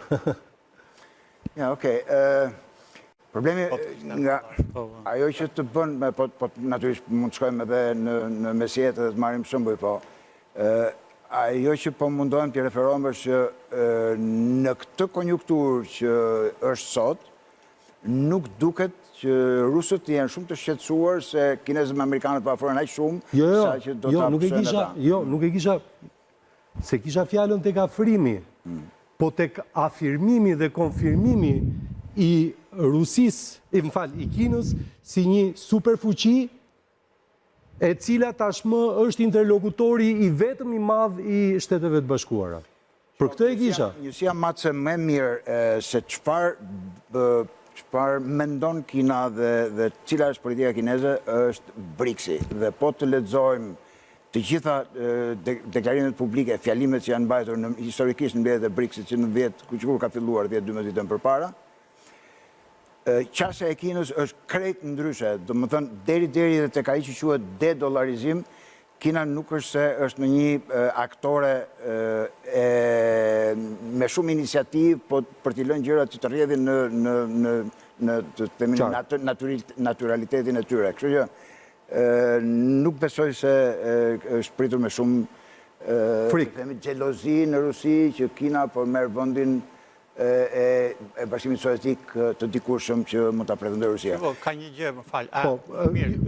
Ja, okay. Problemi nga ajo që të bën, po natyrisht mund të shkojmë edhe në mesjetë dhe të marrim shembuj, po ajo që po mundohem të referohem është që në këtë konjunkturë që është sot, nuk duket që rusët janë shumë të shqetësuar se kinezët me amerikanët po afrohen aq shumë sa që do ta psojnë ata. Jo, nuk e kisha se kisha fjalën tek afrimi, po tek afirmimi dhe konfirmimi i Rusisë, i Kinës si një superfuqi e cila tashmë është interlokutori i vetëm i madh i Shteteve të Bashkuara. Për këtë e kisha. Njësia matëse më mirë se çfarë mendon Kina dhe cila është politika kineze është BRICS-i. Dhe po të lexojmë të gjitha deklarimet publike, fjalimet që janë mbajtur historikisht në mbledhjet e BRICS-it që në kur ka filluar 10-12 vite më përpara, qasja e Kinës është krejt ndryshe, do më thënë, deri dhe tek ai që quhet de-dollarizim, Kina nuk është se është në një aktore me shumë iniciativë për t'i lënë gjërat që të rrjedhin në naturalitetin e tyre. Kështu që nuk besoj se është pritur me shumë xhelozi në Rusi që Kina po merr vendin e Bashkimit Sovjetik të dikurshëm që mund ta pretendojë Rusia. Ka një gjë, më fal.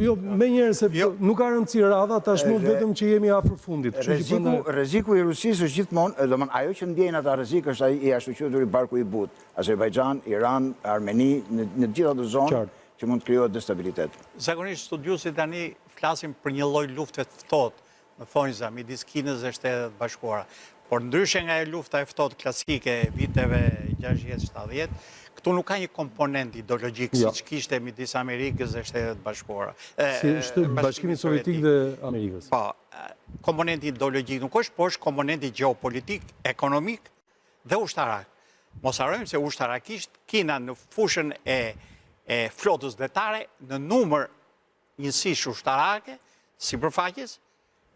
Jo, më njëherë se nuk ka rëndësi radha, tashmë vetëm që jemi afër fundit. Rreziku i Rusisë është gjithmonë, domethënë ajo që ndjejnë ata rrezik është ai i ashtu quajtur barku i butë. Azerbajxhan, Iran, Armeni, në gjitha ato zonë që mund të krijohet destabilitet. Zakonisht studiuesit tani flasin për një lloj lufte të ftohtë, në thonjza midis Kinës dhe Shtetet e Bashkuara. Por ndryshe nga e lufta e ftohtë klasike viteve 60-70, këtu nuk ka një komponent ideologjik siç kishte midis Amerikës dhe Shtetet e Bashkuara. Si është Bashkimi Sovjetik dhe Amerikës. Po, komponenti ideologjik nuk është, por është komponenti gjeopolitik, ekonomik dhe ushtarak. Mos harrojmë se ushtarakisht Kina në fushën e flotës detare në numër njësish ushtarake, sipërfaqes,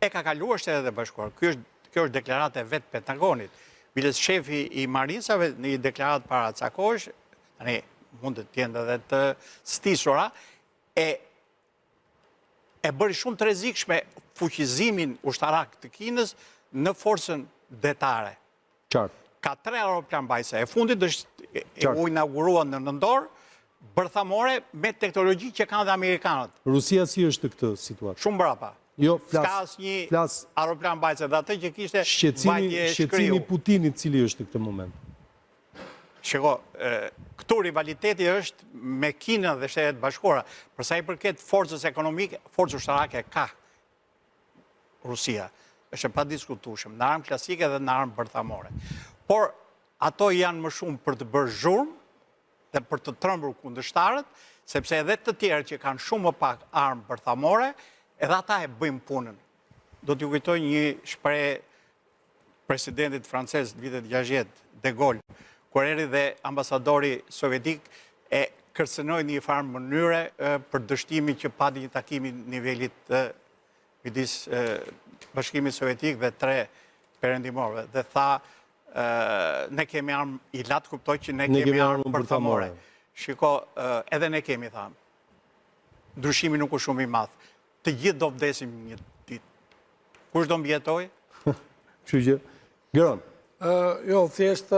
e ka kaluar Shtetet e Bashkuara. Kjo është deklarate vetë Pentagonit. Biles shefi i Marinsave në një deklarat para ca kohësh, tani mund të tjende edhe të stisura, e bëri shumë të rrezikshme fuqizimin ushtarak të Kinës në forcën detare. Ka 3 aeroplan mbajtëse. E fundit është u inauguruan në nëndor, bërthamore me teknologji që kanë dhe Amerikanët. Rusia si është këtë situatë? Shumë brapa. Jo, s'ka asnjë aeroplan mbajtëse, dhe atë që kishte shqetësimi Putinit cili është në këtë moment. Shiko, këtu rivaliteti është me Kinën dhe Shtetet Bashkuara. Për sa i përket forcës ekonomike, forcë ushtarake ka Rusia. Është pa diskutueshëm, në armë klasike dhe në armë bërthamore. Por ato janë më shumë për të bërë zhurmë dhe për të trembur kundërshtarët, sepse edhe të tjerë që kanë shumë më pak armë bërthamore, edhe ata e bëjmë punën. Do t'ju kujtoj një shprehje presidentit francez në vitet 60, De Gaulle, kur erdhi dhe ambasadori sovjetik e kërcënoi në një farë mënyre për dështimin që pati një takimi nivelit midis Bashkimit Sovjetik dhe 3 perëndimorëve. Dhe tha, ne kemi armë, i latë kuptoj që ne kemi armë bërthamore. Shiko, edhe ne kemi, tha. Ndryshimi nuk është shumë i madh. Të gjithë do vdesim një ditë. Kush do mbjetoj? Kështu që, Geron. Jo, thjesht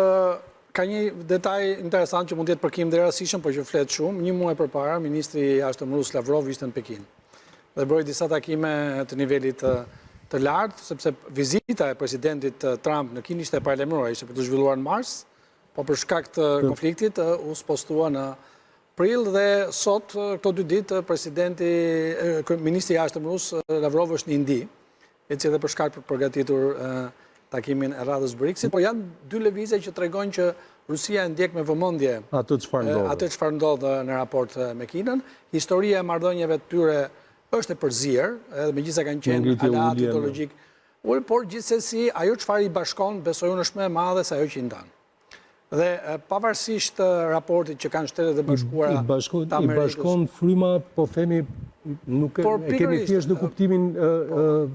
ka një detaj interesant që mund të jetë përkim dhe rastishëm, por që flet shumë. Një muaj përpara, ministri i jashtëm rus Lavrov ishte në Pekin. Dhe bëri disa takime të nivelit të lartë, sepse vizita e presidentit Trump në Kinë ishte e paralajmëruar, ishte për të zhvilluar në mars, po për shkak të konfliktit u spostua në prill dhe sot, këto 2 ditë, ministri i jashtëm rus Lavrov është në Indi, e që edhe për shkak për përgatitur takimin e radhës BRICS-it, por janë 2 lëvizje që tregojnë që Rusia ndjek me vëmendje atë çfarë ndodh në raport me Kinën. Historia e marrëdhënieve të tyre është e përzier, edhe megjithëse kanë qenë aleat ideologjik por gjithsesi ajo çfarë i bashkon, besoj unë, është më e madhe se ajo që i ndan. Dhe pavarësisht raportit që kanë Shtetet e Bashkuara I bashkon fryma, po themi, nuk kemi thjesht në kuptimin,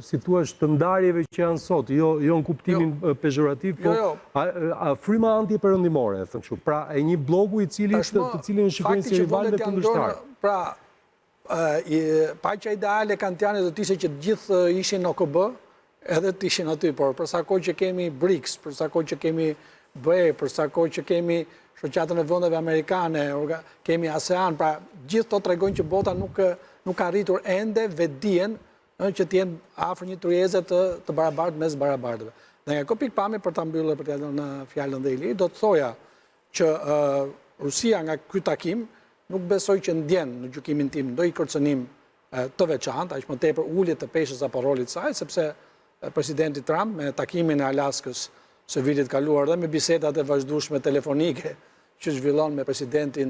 si thua, të ndarjeve që janë sot, jo në kuptimin pejorativ, po fryma antiperëndimore, thënë kështu. Pra, e një blogu të cilin shikojnë si rivalëve të ndërshtarë. Pra, paqja ideale kantiane do të ishte që të gjithë ishin në OKB, edhe të ishin aty, por për sa kohë që kemi BRICS, për sa kohë që kemi BE, për sa kohë që kemi shoqatën e vendeve amerikane, kemi ASEAN, pra gjithë to tregojnë që bota nuk ka arritur ende vetdijen që të jenë afër një tryeze të barabartë mes barabartëve. Dhe nga kjo pikpamje, për ta mbyllur për t'ia në fjalën dhe Ili, do të thoja që Rusia nga ky takim nuk besoj që ndjen në gjykimin tim ndonjë kërcënim të veçantë, aq më tepër ulje të peshës apo rolit saj, sepse presidenti Trump me takimin e Alaskës së vitit kaluar dhe me bisedat e vazhdueshme telefonike që zhvillon me presidentin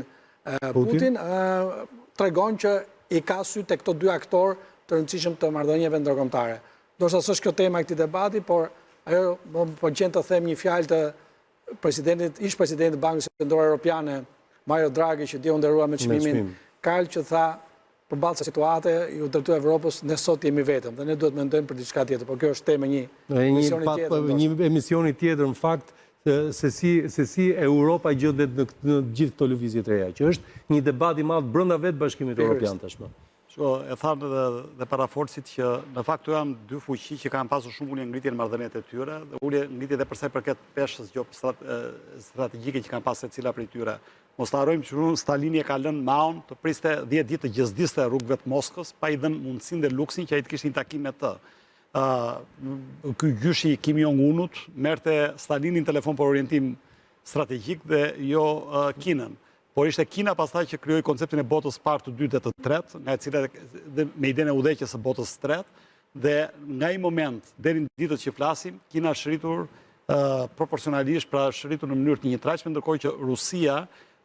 Putin, tregon që i ka sy tek këto dy aktorë të rëndësishëm të marrëdhënieve ndërkombëtare. Ndoshta s'është kjo tema e këtij debati, por ajo më pëlqen të them një fjalë të ish presidentit Bankës Qendrore Europiane, Mario Draghi, që diu nderuar me çmimin Karl, që tha përballë kësaj situate, ju drejtuar Evropës, ne sot jemi vetëm dhe ne duhet mendojmë për diçka tjetër, por kjo është tema një emisioni tjetër në fakt se si Europa gjendet në gjithë këto lëvizje të reja, që është një debat i madh brenda vetë Bashkimit Evropian tashmë. E thanë dhe paraforcit që në fakt këto janë dy fuqi që kanë pasur shumë ulje ngritje në marrëdhëniet e tyre, dhe ulje ngritje edhe përsa i përket peshës strategjike që kanë pasur secila prej tyre. Mos të harrojmë që Stalini e ka lënë Maun të priste 10 ditë të gjëzdiste rrugëve të Moskës, pa i dhënë mundësinë dhe luksin që ai të kishte një takim me të. Ky gjyshi i Kim Jong-unut merrte Stalinin telefon për orientim strategjik dhe jo Kinën. Por ishte Kina pastaj që krijoi konceptin e botës parë, të dytë dhe të tretë, nga e cila me idenë e udhëheqjes së botës së tretë, dhe nga ai moment deri në ditët që flasim, Kina është rritur proporcionalisht, pra është rritur në mënyrë të njëtrajtshme, ndërkohë që Rusia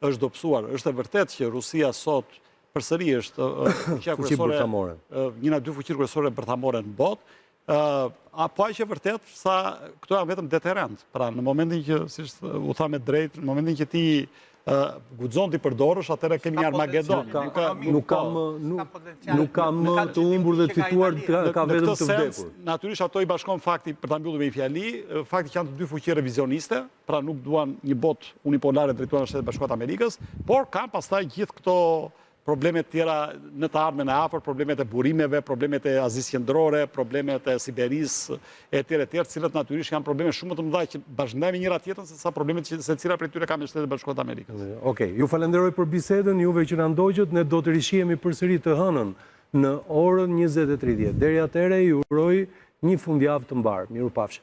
është dobësuar. Është e vërtetë që Rusia sot përsëri është fuqia kryesore, njëra dy fuqitë kryesore bërthamore në botë. Po aq e vërtetë sa këto janë vetëm deterrent. Pra në momentin që, siç u tha me drejt, në momentin që ti guxon ti përdorësh, atëherë kemi një Armagedon. Nuk kam të humbur dhe të fituar, ka vetëm të vdekur. Natyrisht ato i bashkon fakti, për ta mbyllur me një fjali, fakti që janë të dy fuqi revizioniste, pra nuk duan një botë unipolare drejtuar nga Shtetet e Bashkuara të Amerikës, por kanë pastaj gjithë këto problemet tjera në të ardhmen e afër, problemet e burimeve, problemet e Azisë Qendrore, problemet e Siberisë e tjera, të cilat natyrisht janë probleme shumë më të mëdha që bashkëndajmë njëra tjetrën se sa problemet që secila prej tyre ka me Shtetet e Bashkuara të Amerikës. Okej, ju falenderoj për bisedën, juve që na ndoqët, ne do të rishihemi përsëri të hënën në orën 20:30. Deri atëherë ju uroj një fundjavë të mbar. Mirupafshim.